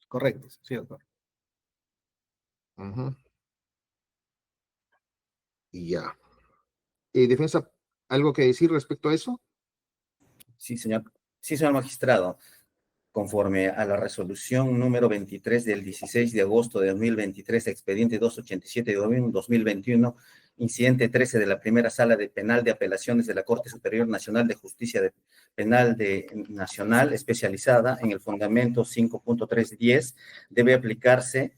Correcto, sí, doctor. Y ya. Defensa, ¿algo que decir respecto a eso? Sí, señor magistrado. Conforme a la resolución número 23 del 16 de agosto de 2023, expediente 287 de 2021, incidente 13 de la primera sala de penal de apelaciones de la Corte Superior Nacional de Justicia Penal Nacional especializada en el fundamento 5.310, debe aplicarse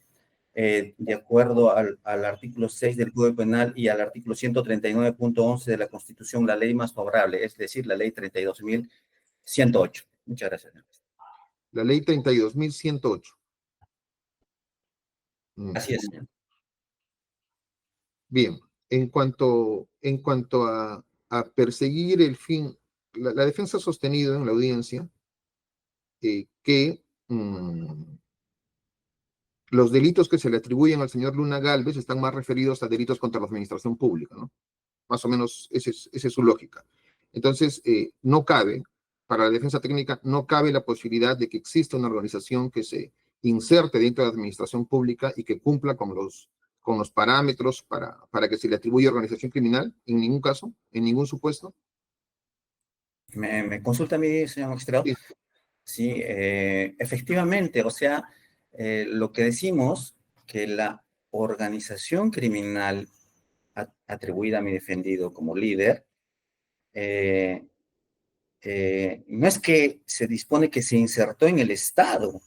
de acuerdo al artículo 6 del Código Penal y al artículo 139.11 de la Constitución, la ley más favorable, es decir, la ley 32.108. Muchas gracias, señor. La ley 32.108. Así es, señor. Bien, en cuanto a perseguir el fin, la defensa ha sostenido en la audiencia que los delitos que se le atribuyen al señor Luna Gálvez están más referidos a delitos contra la administración pública, ¿no? Más o menos esa es su lógica. Entonces, no cabe para la defensa técnica no cabe la posibilidad de que exista una organización que se inserte dentro de la administración pública y que cumpla con los parámetros para que se le atribuya organización criminal, en ningún caso, en ningún supuesto. ¿Me consulta a mí, señor magistrado? Sí. Sí, efectivamente, o sea, lo que decimos, que la organización criminal atribuida a mi defendido como líder, no es que se dispone que se insertó en el Estado.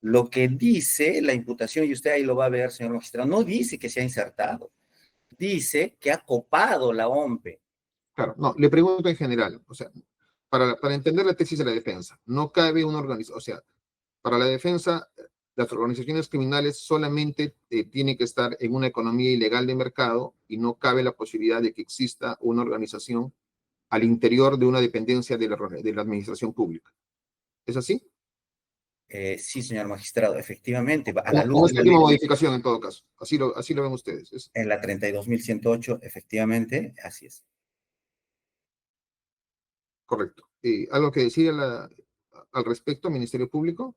Lo que dice la imputación, y usted ahí lo va a ver, señor magistrado, no dice que se ha insertado, dice que ha copado la OMPE. Claro, no, le pregunto en general, o sea, para entender la tesis de la defensa, no cabe una organización, o sea, para la defensa, las organizaciones criminales solamente tienen que estar en una economía ilegal de mercado y no cabe la posibilidad de que exista una organización al interior de una dependencia de la administración pública. ¿Es así? Sí, señor magistrado, efectivamente, a la Con luz de esta la última ley, modificación, en todo caso. Así lo ven ustedes. en la 32.108, efectivamente, así es. Correcto. ¿Algo que decir al respecto, Ministerio Público?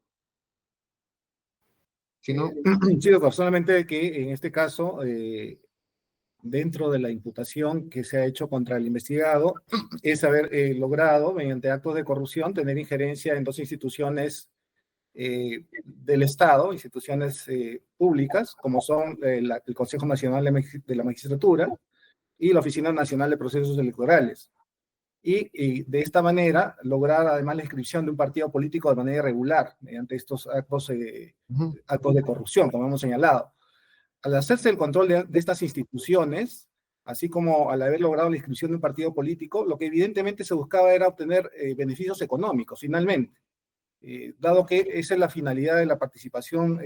Si no, Sí, doctor, solamente que en este caso, dentro de la imputación que se ha hecho contra el investigado, es haber logrado, mediante actos de corrupción, tener injerencia en dos instituciones del Estado, instituciones públicas, como son el Consejo Nacional de la Magistratura y la Oficina Nacional de Procesos Electorales. Y de esta manera lograr además la inscripción de un partido político de manera irregular, mediante estos actos de corrupción, como hemos señalado. Al hacerse el control de estas instituciones, así como al haber logrado la inscripción de un partido político, lo que evidentemente se buscaba era obtener beneficios económicos, finalmente. Dado que esa es la finalidad de la participación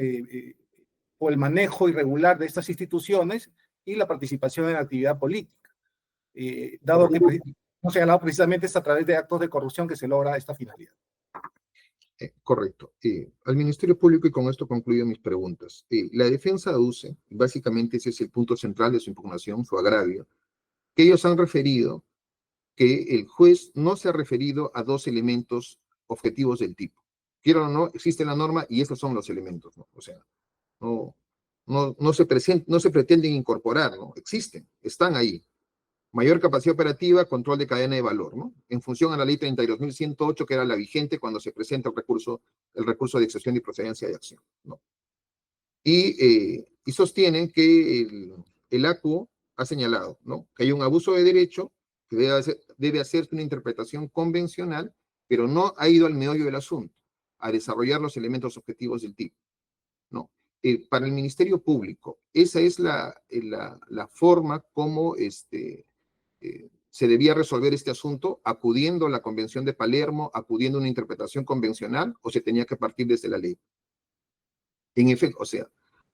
o el manejo irregular de estas instituciones y la participación en la actividad política. Dado que hemos señalado precisamente es a través de actos de corrupción que se logra esta finalidad. correcto. Al Ministerio Público, y con esto concluyo mis preguntas. La defensa aduce, básicamente ese es el punto central de su impugnación, su agravio, que ellos han referido que el juez no se ha referido a dos elementos objetivos del tipo. Quiero o no, existe la norma y estos son los elementos, ¿no? O sea, no se pretenden incorporar, ¿no? Existen, están ahí. Mayor capacidad operativa, control de cadena de valor, ¿no? En función a la ley 32.108, que era la vigente cuando se presenta el recurso de excepción y procedencia de acción, ¿no? Y sostienen que el ACU ha señalado, ¿no?, que hay un abuso de derecho que debe hacerse una interpretación convencional, pero no ha ido al meollo del asunto, a desarrollar los elementos objetivos del tipo, ¿no? Para el Ministerio Público, esa es la forma como se debía resolver este asunto, acudiendo a la Convención de Palermo, acudiendo a una interpretación convencional, o se tenía que partir desde la ley. En efecto, o sea,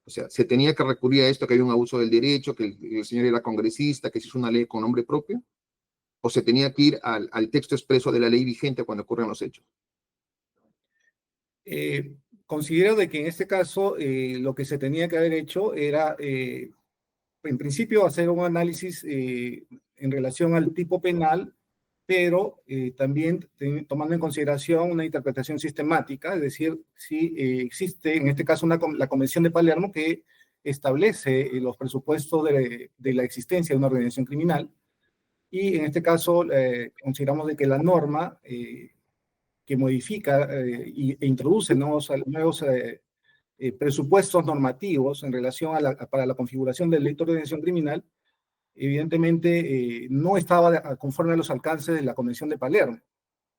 se tenía que recurrir a esto, que había un abuso del derecho, que el señor era congresista, que se hizo una ley con nombre propio, o se tenía que ir al texto expreso de la ley vigente cuando ocurren los hechos. Considero de que en este caso lo que se tenía que haber hecho era, en principio, hacer un análisis en relación al tipo penal, pero también tomando en consideración una interpretación sistemática, es decir, si existe en este caso la Convención de Palermo que establece los presupuestos de la existencia de una organización criminal, y en este caso consideramos de que la norma que modifica e introduce nuevos presupuestos normativos en relación para la configuración del delito de organización criminal, evidentemente no estaba conforme a los alcances de la Convención de Palermo.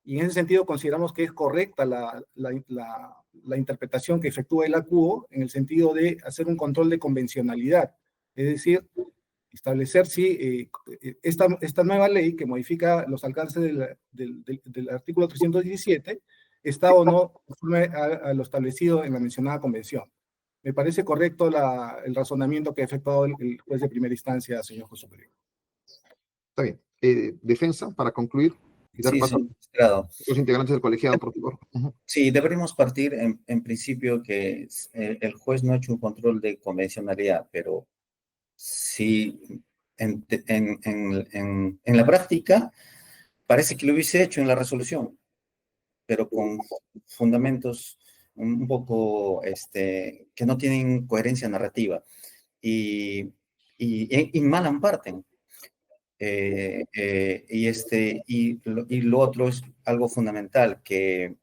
Y en ese sentido consideramos que es correcta la interpretación que efectúa el ACUO en el sentido de hacer un control de convencionalidad. Es decir, establecer si esta nueva ley que modifica los alcances del artículo 317 está o no conforme a lo establecido en la mencionada convención. Me parece correcto el razonamiento que ha efectuado el juez de primera instancia, señor juez superior. Está bien. Defensa, para concluir y dar Sí, paso señor magistrado. a los integrantes del colegiado, por favor. Sí, deberíamos partir en principio que el juez no ha hecho un control de convencionalidad, pero sí en la práctica parece que lo hubiese hecho en la resolución. pero con fundamentos un poco que no tienen coherencia narrativa y mal amparten. Y lo otro es algo fundamental, que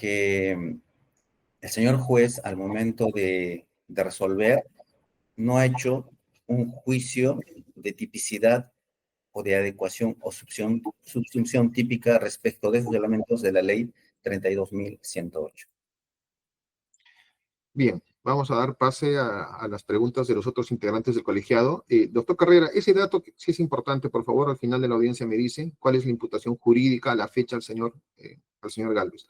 el señor juez, al momento de resolver, no ha hecho un juicio de tipicidad o de adecuación o subsunción típica respecto de esos elementos de la ley 32.108. Bien, vamos a dar pase a las preguntas de los otros integrantes del colegiado. Doctor Carrera, ese dato que sí es importante, por favor, al final de la audiencia me dice cuál es la imputación jurídica a la fecha al señor Gálvez.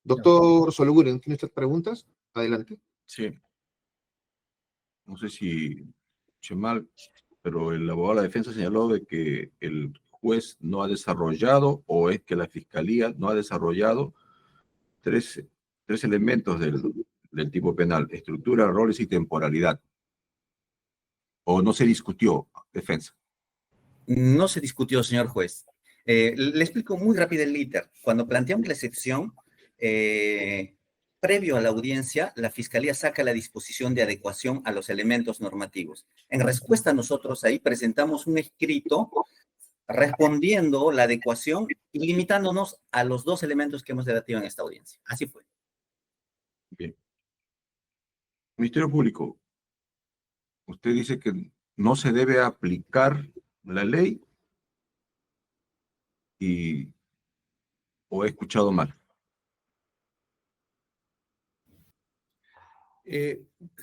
Doctor Sologuren, ¿tiene usted preguntas? Adelante. Sí. No sé si mal, pero el abogado de la defensa señaló de que el juez no ha desarrollado, o es que la fiscalía no ha desarrollado tres elementos del tipo penal: estructura, roles y temporalidad. ¿O no se discutió, defensa? No se discutió, señor juez. Le explico muy rápido el íter. Cuando planteamos la excepción, previo a la audiencia, la Fiscalía saca la disposición de adecuación a los elementos normativos. En respuesta, nosotros ahí presentamos un escrito respondiendo la adecuación y limitándonos a los dos elementos que hemos debatido en esta audiencia. Así fue. Bien. Ministerio Público, usted dice que no se debe aplicar la ley o he escuchado mal.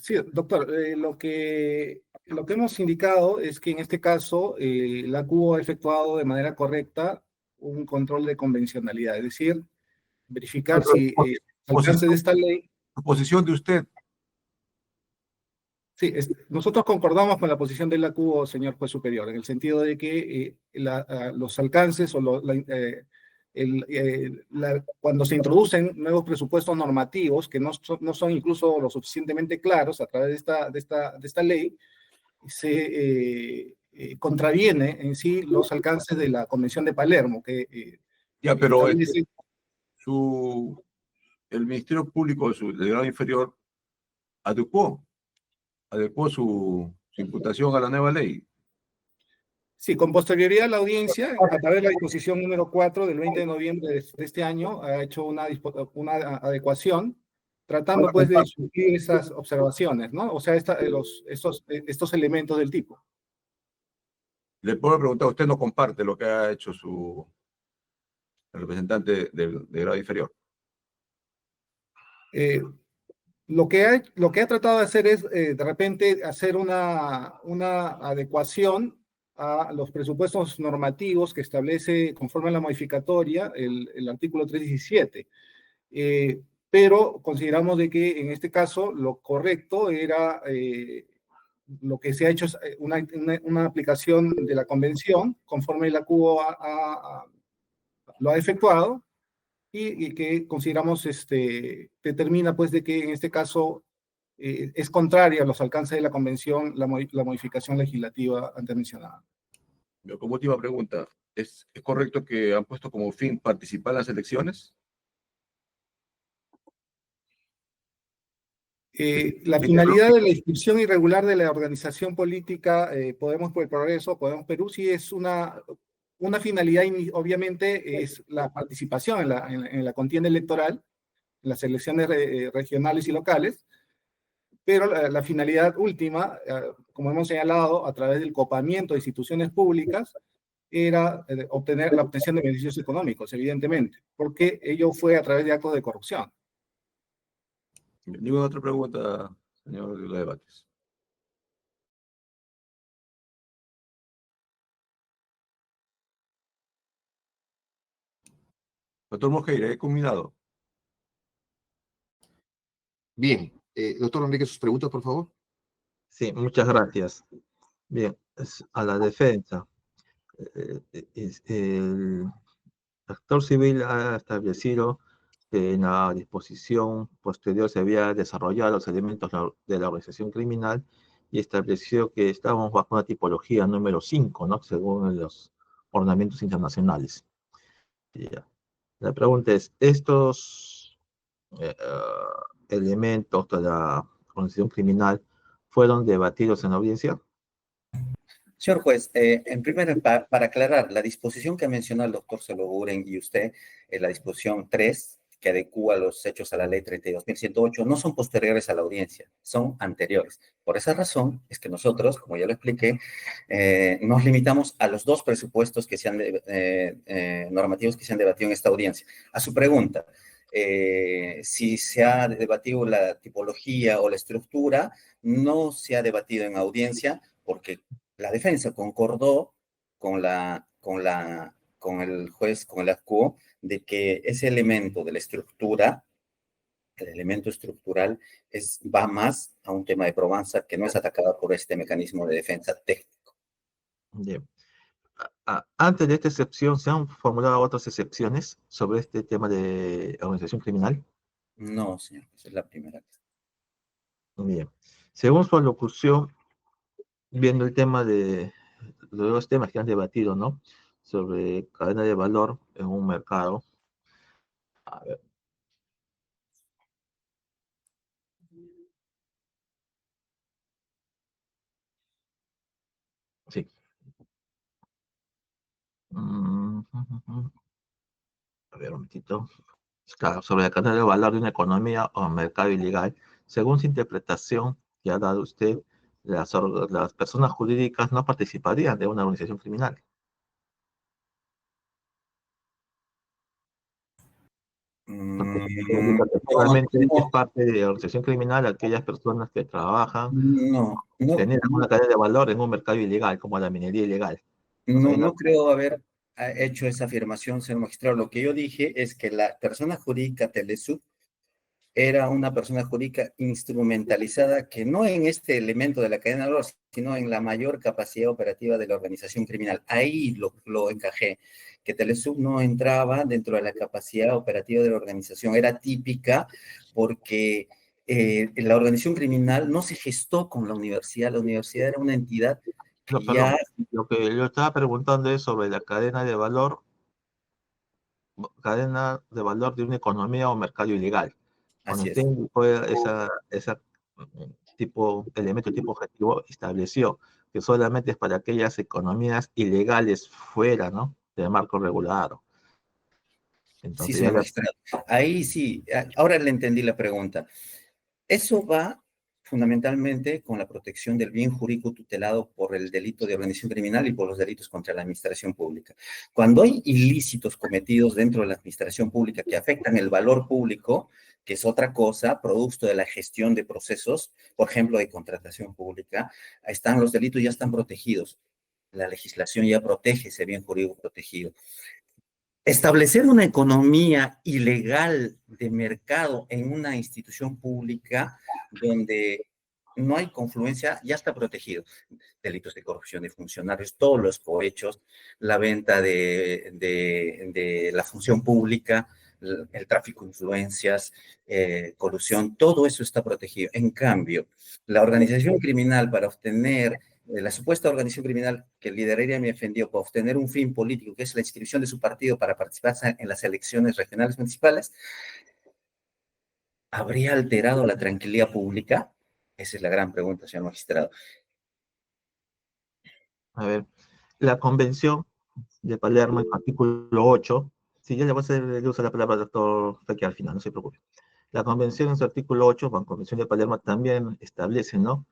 Sí, doctor, lo que hemos indicado es que en este caso la CUO ha efectuado de manera correcta un control de convencionalidad, es decir, verificar si el alcance de esta ley. La posición de usted. Sí, nosotros concordamos con la posición de la CUO, señor juez superior, en el sentido de que los alcances o cuando se introducen nuevos presupuestos normativos que no son incluso lo suficientemente claros a través de esta ley, se contraviene en sí los alcances de la Convención de Palermo, que Ya, pero establece. el Ministerio Público de grado inferior adecuó su imputación a la nueva ley. Sí, con posterioridad a la audiencia, a través de la disposición número 4 del 20 de noviembre de este año, ha hecho una adecuación, tratando pues de suplir esas observaciones, ¿no? O sea, estos elementos del tipo. Le puedo preguntar, ¿usted no comparte lo que ha hecho el representante de grado inferior? Lo que ha tratado de hacer es, de repente, hacer una adecuación a los presupuestos normativos que establece, conforme a la modificatoria, el artículo 317. Pero consideramos de que en este caso lo correcto era, lo que se ha hecho es una aplicación de la convención, conforme la CUO lo ha efectuado, y que consideramos determina pues de que en este caso es contraria a los alcances de la convención la modificación legislativa antes mencionada. Como última pregunta, ¿es correcto que han puesto como fin participar en las elecciones? La finalidad de la inscripción irregular de la organización política Podemos por el Progreso, Podemos Perú, sí es una finalidad, obviamente, es la participación en la contienda electoral, en las elecciones regionales y locales, pero la finalidad última, como hemos señalado, a través del copamiento de instituciones públicas, era obtener la obtención de beneficios económicos, evidentemente, porque ello fue a través de actos de corrupción. Ninguna otra pregunta, señor de los debates. Doctor Mosqueira, he culminado. Bien. Doctor Enrique, sus preguntas, por favor. Sí, muchas gracias. Bien, a la defensa. El actor civil ha establecido que en la disposición posterior se había desarrollado los elementos de la organización criminal y estableció que estábamos bajo una tipología número 5, ¿no? Según los ordenamientos internacionales. Ya. La pregunta es, ¿estos elementos de la organización criminal fueron debatidos en la audiencia? Señor juez, en primer, para aclarar, la disposición que mencionó el doctor Sologuren y usted, la disposición 3, que adecúa los hechos a la ley 32.108, no son posteriores a la audiencia, son anteriores. Por esa razón es que nosotros, como ya lo expliqué, nos limitamos a los dos presupuestos que se han, normativos que se han debatido en esta audiencia. A su pregunta, si se ha debatido la tipología o la estructura, no se ha debatido en audiencia porque la defensa concordó con el juez, con el ACU, de que ese elemento de la estructura, el elemento estructural, va más a un tema de probanza que no es atacado por este mecanismo de defensa técnico. Bien. Antes de esta excepción, ¿se han formulado otras excepciones sobre este tema de organización criminal? No, señor, esa es la primera vez. Bien. Según su alocución, viendo el tema de los dos temas que han debatido, ¿no? Sobre cadena de valor en un mercado. A ver. Sí. A ver, un momentito. Claro, sobre la cadena de valor de una economía o mercado ilegal, según su interpretación que ha dado usted, las personas jurídicas no participarían de una organización criminal. Solamente es parte de la organización criminal aquellas personas que trabajan, generan una cadena de valor en un mercado ilegal, como la minería ilegal. No creo haber hecho esa afirmación, señor magistrado. Lo que yo dije es que la persona jurídica Telesub era una persona jurídica instrumentalizada que no en este elemento de la cadena de valor, sino en la mayor capacidad operativa de la organización criminal. Ahí lo encajé, que Telesub no entraba dentro de la capacidad operativa de la organización. Era típica porque la organización criminal no se gestó con la universidad era una entidad que perdón, lo que yo estaba preguntando es sobre la cadena de valor de una economía o mercado ilegal. Cuando usted fue ese elemento tipo objetivo, estableció que solamente es para aquellas economías ilegales fuera, ¿no?, del marco regulado. Sí, Entonces, señor magistrado. Ahí sí, ahora le entendí la pregunta. Eso va fundamentalmente con la protección del bien jurídico tutelado por el delito de organización criminal y por los delitos contra la administración pública. Cuando hay ilícitos cometidos dentro de la administración pública que afectan el valor público, que es otra cosa, producto de la gestión de procesos, por ejemplo, de contratación pública, los delitos ya están protegidos. La legislación ya protege ese bien jurídico protegido. Establecer una economía ilegal de mercado en una institución pública donde no hay confluencia ya está protegido. Delitos de corrupción de funcionarios, todos los cohechos, la venta de la función pública, el tráfico de influencias, corrupción, todo eso está protegido. En cambio, la organización criminal para obtener la supuesta organización criminal que lideraría me defendió para obtener un fin político, que es la inscripción de su partido para participar en las elecciones regionales municipales, ¿habría alterado la tranquilidad pública? Esa es la gran pregunta, señor magistrado. A ver, la Convención de Palermo, en artículo 8, si yo le voy a hacer el uso de la palabra doctor Feque al final, no se preocupe. La Convención en su artículo 8, la Convención de Palermo también establece, ¿no?,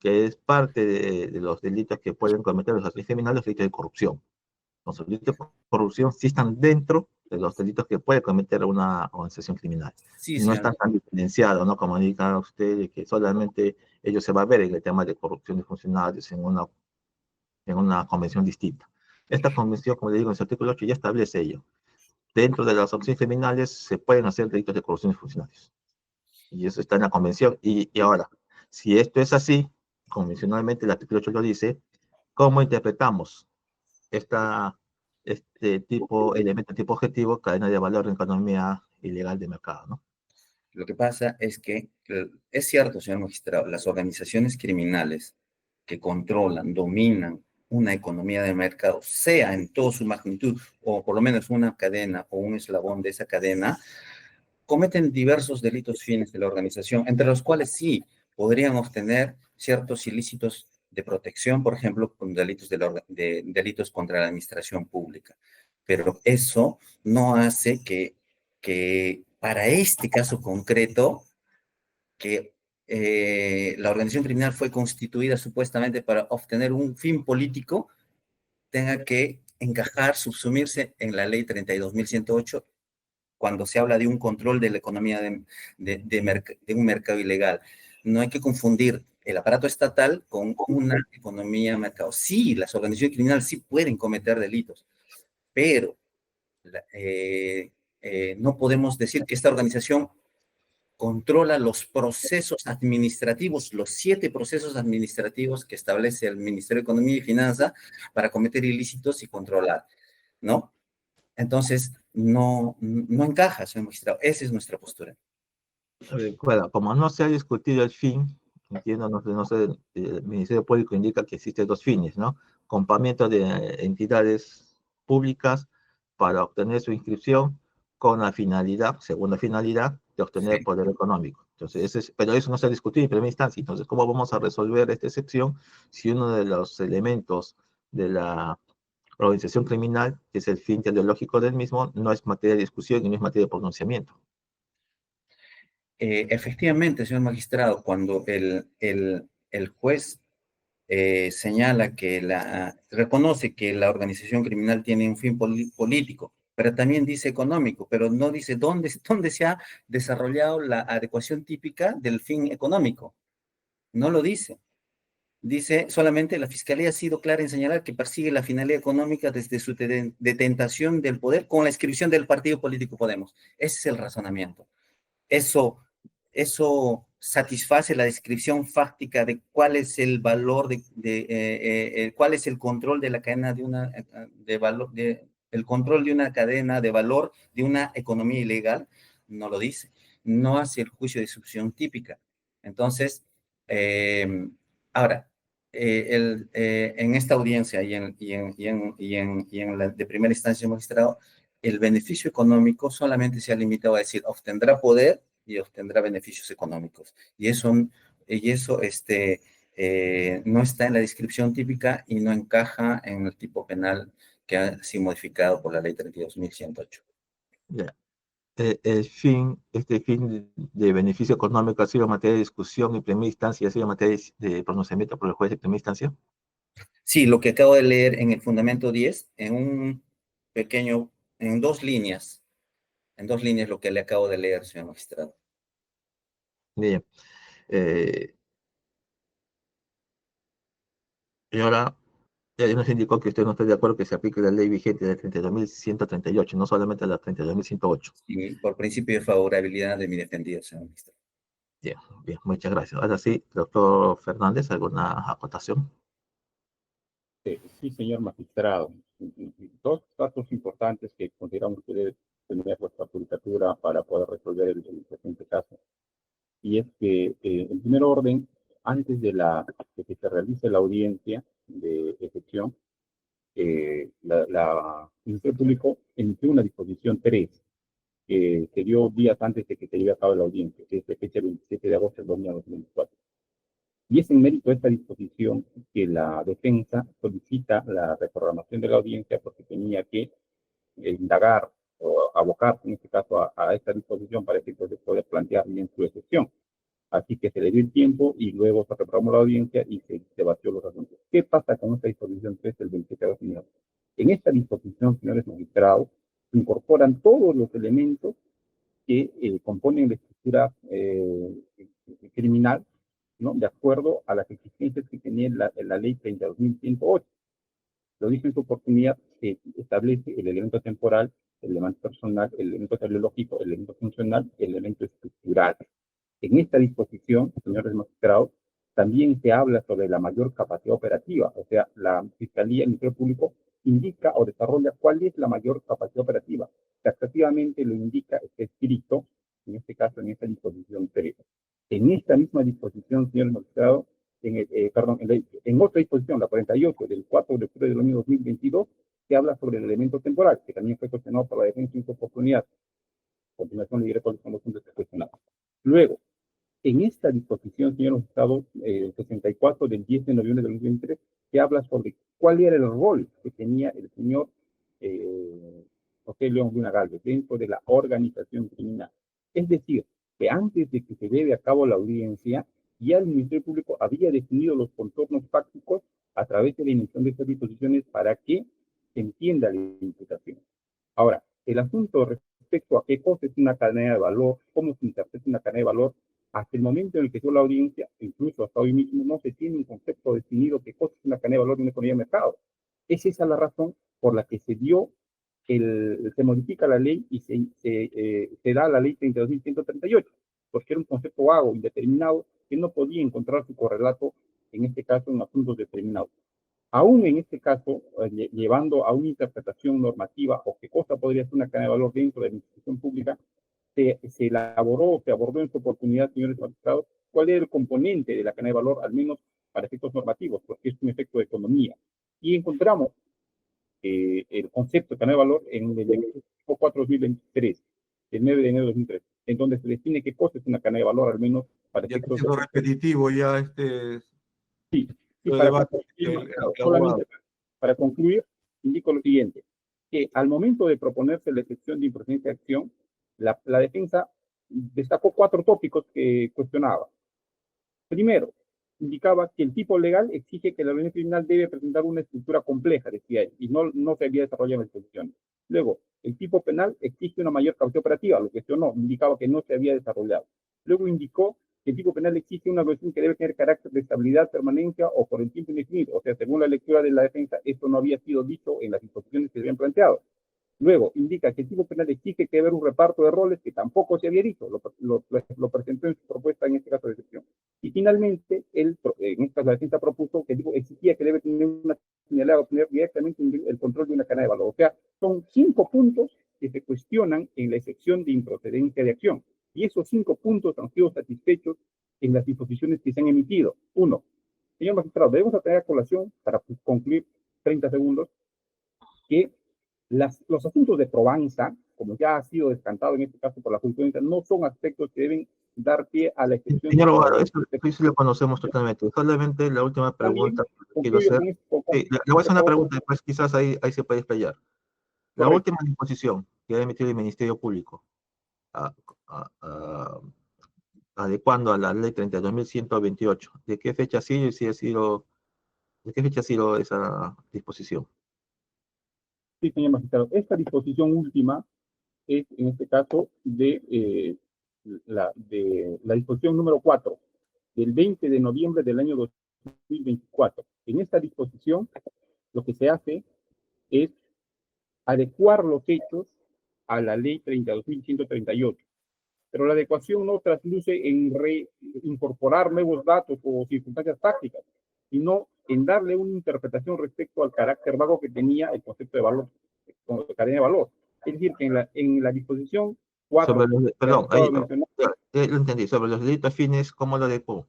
que es parte de los delitos que pueden cometer los agentes criminales, los delitos de corrupción. Los delitos de corrupción sí están dentro de los delitos que puede cometer una organización criminal. Sí, no están tan diferenciados, ¿no?, como indica usted, de que solamente ellos se va a ver en el tema de corrupción de funcionarios en una convención distinta. Esta convención, como le digo, en su artículo 8 ya establece ello. Dentro de las organizaciones criminales se pueden hacer delitos de corrupción de funcionarios. Y eso está en la convención. Y ahora, si esto es así, convencionalmente el artículo 8 lo dice, ¿cómo interpretamos este elemento tipo objetivo, cadena de valor en economía ilegal de mercado, ¿no? Lo que pasa es que, es cierto, señor magistrado, las organizaciones criminales que controlan, dominan una economía de mercado, sea en toda su magnitud, o por lo menos una cadena o un eslabón de esa cadena, cometen diversos delitos fines de la organización, entre los cuales sí podrían obtener ciertos ilícitos de protección, por ejemplo, con delitos, delitos contra la administración pública. Pero eso no hace que para este caso concreto, que la organización criminal fue constituida supuestamente para obtener un fin político, tenga que encajar, subsumirse en la ley 32.108 cuando se habla de un control de la economía de un mercado ilegal. No hay que confundir el aparato estatal con una economía de mercado. Sí, las organizaciones criminales sí pueden cometer delitos, pero no podemos decir que esta organización controla los procesos administrativos, los 7 procesos administrativos que establece el Ministerio de Economía y Finanzas para cometer ilícitos y controlar, ¿no? Entonces, no encaja, señor magistrado. Esa es nuestra postura. Bueno, como no se ha discutido el fin, entiendo, no sé, el Ministerio Público indica que existen 2 fines, ¿no? Compamiento de entidades públicas para obtener su inscripción con la finalidad, segunda finalidad, de obtener Sí. poder económico. Entonces, pero eso no se ha discutido en primera instancia. Entonces, ¿cómo vamos a resolver esta excepción si uno de los elementos de la organización criminal, que es el fin teleológico del mismo, no es materia de discusión y no es materia de pronunciamiento? Efectivamente, señor magistrado, cuando el juez señala que reconoce que la organización criminal tiene un fin político, pero también dice económico, pero no dice dónde se ha desarrollado la adecuación típica del fin económico. No lo dice. Dice solamente la Fiscalía ha sido clara en señalar que persigue la finalidad económica desde su detentación del poder con la inscripción del partido político Podemos. Ese es el razonamiento. Eso satisface la descripción fáctica de cuál es el valor cuál es el control de la cadena de valor, el control de una cadena de valor de una economía ilegal. No lo dice. No hace el juicio de discusión típica. Entonces, ahora, en esta audiencia y en la de primera instancia magistrado, el beneficio económico solamente se ha limitado a decir obtendrá poder y obtendrá beneficios económicos. Y eso no está en la descripción típica y no encaja en el tipo penal que ha sido modificado por la ley 32.108. Ya. Este fin de beneficio económico ha sido materia de discusión en primera instancia, ha sido materia de pronunciamiento por el juez de primera instancia. Sí, lo que acabo de leer en el fundamento 10, en 2 líneas, lo que le acabo de leer, señor magistrado. Bien. Y ahora, ya nos indicó que usted no está de acuerdo que se aplique la ley vigente de 32.138, no solamente la 32.108. Sí, por principio de favorabilidad de mi defendido, señor magistrado. Bien, bien, muchas gracias. Ahora sí, doctor Fernández, ¿alguna acotación? Sí, señor magistrado. 2 datos importantes que consideramos que debe tener vuestra judicatura para poder resolver el presente caso. Y es que, en primer orden, antes de que se realice la audiencia de excepción, el Ministerio Público emitió una disposición 3 que se dio días antes de que se lleve a cabo la audiencia, que es de fecha 27 de agosto del 2024. Y es en mérito de esta disposición que la defensa solicita la reprogramación de la audiencia porque tenía que indagar o abocar, en este caso, a esta disposición para que poder plantear bien su excepción. Así que se le dio el tiempo y luego se reprogramó la audiencia y se debatió los asuntos. ¿Qué pasa con esta disposición 3 del 27 de agosto? En esta disposición, señores magistrados, se incorporan todos los elementos que componen la estructura criminal, ¿no? De acuerdo a las exigencias que tenía la ley 32.108. Lo dije en su oportunidad, se establece el elemento temporal, el elemento personal, el elemento teleológico, el elemento funcional, el elemento estructural. En esta disposición, señores magistrados, también se habla sobre la mayor capacidad operativa, o sea, la Fiscalía, el Ministerio Público, indica o desarrolla cuál es la mayor capacidad operativa. Taxativamente lo indica, está escrito, en este caso, en esta disposición 3. En esta misma disposición, señores magistrados, en otra disposición, la 48 del 4 de octubre del año 2022, que habla sobre el elemento temporal, que también fue cuestionado por la defensa en su oportunidad. A continuación le diré cuáles son los puntos que cuestionados. Luego, en esta disposición, señor magistrado, 64 del 10 de noviembre del 2023, que habla sobre cuál era el rol que tenía el señor José León Luna Gálvez dentro de la organización criminal. Es decir, que antes de que se lleve a cabo la audiencia, ya el Ministerio Público había definido los contornos fácticos a través de la emisión de estas disposiciones para que se entienda la imputación. Ahora, el asunto respecto a qué cosa es una cadena de valor, cómo se interpreta una cadena de valor, hasta el momento en el que dio la audiencia, incluso hasta hoy mismo, no se tiene un concepto definido qué cosa es una cadena de valor de una economía de mercado. Es esa la razón por la que se modifica la ley y se da la ley 32.138, porque era un concepto vago, indeterminado, que no podía encontrar su correlato, en este caso, en asuntos determinados. Aún en este caso, llevando a una interpretación normativa o qué cosa podría ser una cadena de valor dentro de la institución pública, se abordó en su oportunidad, señores magistrados, cuál era el componente de la cadena de valor, al menos para efectos normativos, porque es un efecto de economía. Y encontramos el concepto de cadena de valor en el decreto 4/2023, el 9 de enero de 2003, en donde se define qué cosa es una cadena de valor, al menos para Ya efectos... siendo repetitivo ya Sí, para debate, concluir, solamente para concluir, indico lo siguiente, que al momento de proponerse la excepción de improcedencia de acción, la defensa destacó 4 tópicos que cuestionaba. Primero, indicaba que el tipo legal exige que la organización criminal debe presentar una estructura compleja, decía él, y no se había desarrollado en las disposiciones. Luego, el tipo penal exige una mayor capacidad operativa, lo cuestionó, indicaba que no se había desarrollado. Luego indicó que el tipo penal exige una organización que debe tener carácter de estabilidad, permanencia o por el tiempo indefinido. O sea, según la lectura de la defensa, esto no había sido dicho en las disposiciones que se habían planteado. Luego, indica que el tipo penal exige que debe haber un reparto de roles que tampoco se había dicho, lo presentó en su propuesta, en este caso de excepción. Y finalmente, en este caso la defensa propuso que exigía que debe tener una señalada, obtener directamente el control de una cadena de valor. O sea, son 5 puntos que se cuestionan en la excepción de improcedencia de acción. Y esos 5 puntos han sido satisfechos en las disposiciones que se han emitido. 1. Señor magistrado, debemos tener a colación, para concluir 30 segundos, que los asuntos de probanza, como ya ha sido descantado en este caso por la jurisprudencia, no son aspectos que deben dar pie a la excepción. Señor abogado, eso sí lo conocemos totalmente. Solamente la última pregunta que quiero hacer. Sí, le voy a hacer una pregunta, después quizás ahí se puede explayar. La última disposición que ha emitido el Ministerio Público, adecuando a la ley 32.128, ¿de qué fecha ha sido y si ha sido, de qué fecha ha sido esa disposición? Sí, señor magistrado. Esta disposición última es, en este caso, de la disposición número 4, del 20 de noviembre del año 2024. En esta disposición, lo que se hace es adecuar los hechos a la ley 32.138. Pero la adecuación no trasluce en incorporar nuevos datos o circunstancias tácticas, sino en darle una interpretación respecto al carácter vago que tenía el concepto de valor, como cadena de valor. Es decir, que en la disposición 4... Perdón, ahí lo entendí. Sobre los delitos afines, ¿cómo lo adecuó?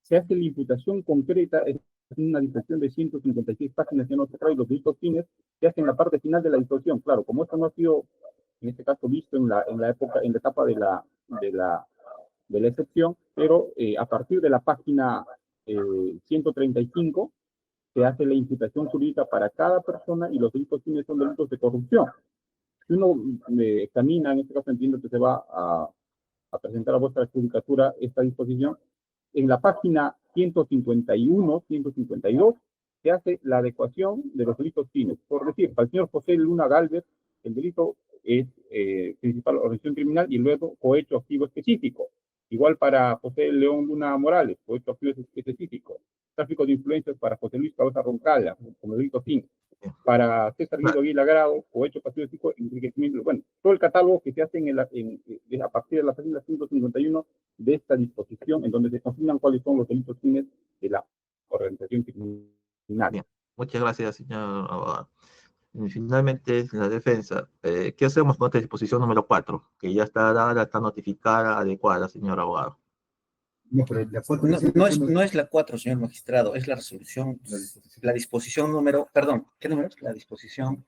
Se hace la imputación concreta en una disposición de 156 páginas que no se trae los delitos fines, se hace en la parte final de la disposición. Claro, como esto no ha sido, en este caso, visto en la etapa de la excepción, pero a partir de la página 135 se hace la imputación jurídica para cada persona y los delitos fines son delitos de corrupción. Si uno examina, en este caso entiendo que se va a presentar a vuestra judicatura esta disposición, en la página 151, 152, se hace la adecuación de los delitos fines. Por decir, para el señor José Luna Gálvez, el delito es principal organización criminal y luego cohecho activo específico. Igual para José León Luna Morales, cohecho activo específico. Tráfico de influencias para José Luis Cabeza Roncala, como delito fin. Para César Guido Aguilar Grado, cohecho pasivo específico, enriquecimiento. Bueno, todo el catálogo que se hace a partir de la página 151 de esta disposición, en donde se consignan cuáles son los delitos fines de la organización criminal. Bien. Muchas gracias, señor abogado. Y finalmente, la defensa. ¿Qué hacemos con esta disposición número 4? Que ya está dada, está notificada, adecuada, señor abogado. No, no es la 4, señor magistrado, es la resolución, la disposición número, perdón, ¿qué número es? La disposición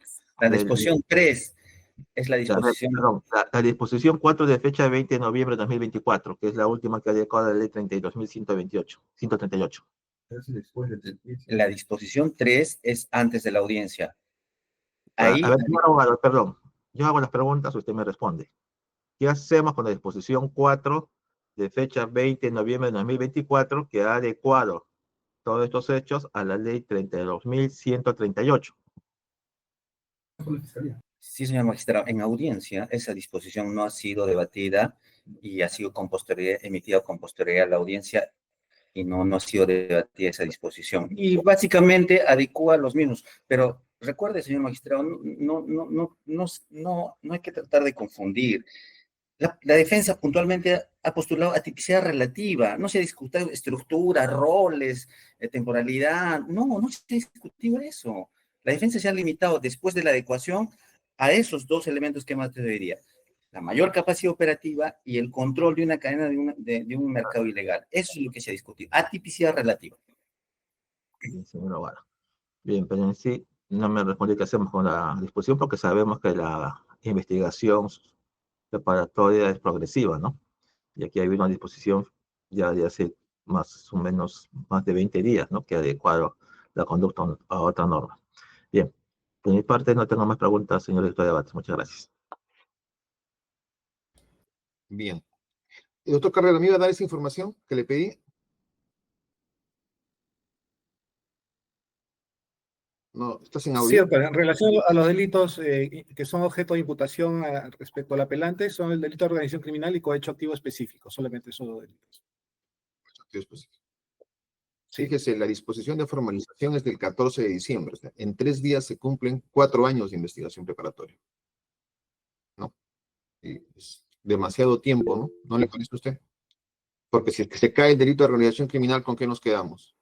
3 es la disposición. Perdón, la disposición 4 de fecha 20 de noviembre de 2024, que es la última que adecua la ley 32.138. La disposición 3 es antes de la audiencia. A Ahí, ver, señor abogado, perdón. Yo hago las preguntas, usted me responde. ¿Qué hacemos con la disposición 4 de fecha 20 de noviembre de 2024 que ha adecuado todos estos hechos a la ley 32.138? sí, señor magistrado, en audiencia esa disposición no ha sido debatida y ha sido emitida con posterioridad a la audiencia y no ha sido debatida esa disposición. Y básicamente adecua los mismos, pero recuerde, señor magistrado, no hay que tratar de confundir. La defensa puntualmente ha postulado atipicidad relativa, no se ha discutido estructura, roles, temporalidad, no se ha discutido eso. La defensa se ha limitado después de la adecuación a esos dos elementos que más te diría. La mayor capacidad operativa y el control de una cadena de un mercado ilegal. Eso es lo que se ha discutido. Atipicidad relativa. Bien, señor abogado. Bien, pero en sí no me responde qué hacemos con la disposición porque sabemos que la investigación preparatoria es progresiva, ¿no? Y aquí hay una disposición ya de hace más o menos más de 20 días, ¿no? Que ha adecuado la conducta a otra norma. Bien, por mi parte no tengo más preguntas, señor director de debate. Muchas gracias. Bien. El doctor Carrera, ¿me iba a dar esa información que le pedí? No, estás en Sí, audio. doctor, en relación a los delitos que son objeto de imputación respecto al apelante, son el delito de organización criminal y cohecho activo específico, solamente esos dos delitos. Sí. Fíjese, la disposición de formalización es del 14 de diciembre. O sea, en 3 días se cumplen 4 años de investigación preparatoria. ¿No? Y es demasiado tiempo, ¿no? ¿No le parece a usted? Porque si es que se cae el delito de organización criminal, ¿con qué nos quedamos?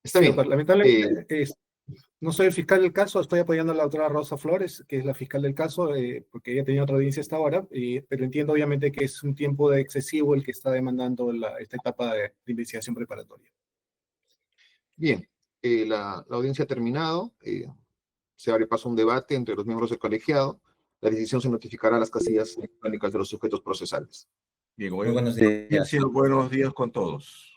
Está Sí, bien. doctor, lamentablemente, no soy el fiscal del caso, estoy apoyando a la doctora Rosa Flores, que es la fiscal del caso, porque ella tenía otra audiencia hasta ahora, pero entiendo obviamente que es un tiempo excesivo el que está demandando esta etapa de investigación preparatoria. Bien, la audiencia ha terminado. Se abre paso un debate entre los miembros del colegiado. La decisión se notificará a las casillas electrónicas de los sujetos procesales. Bien, Muy buenos días. buenos días con todos.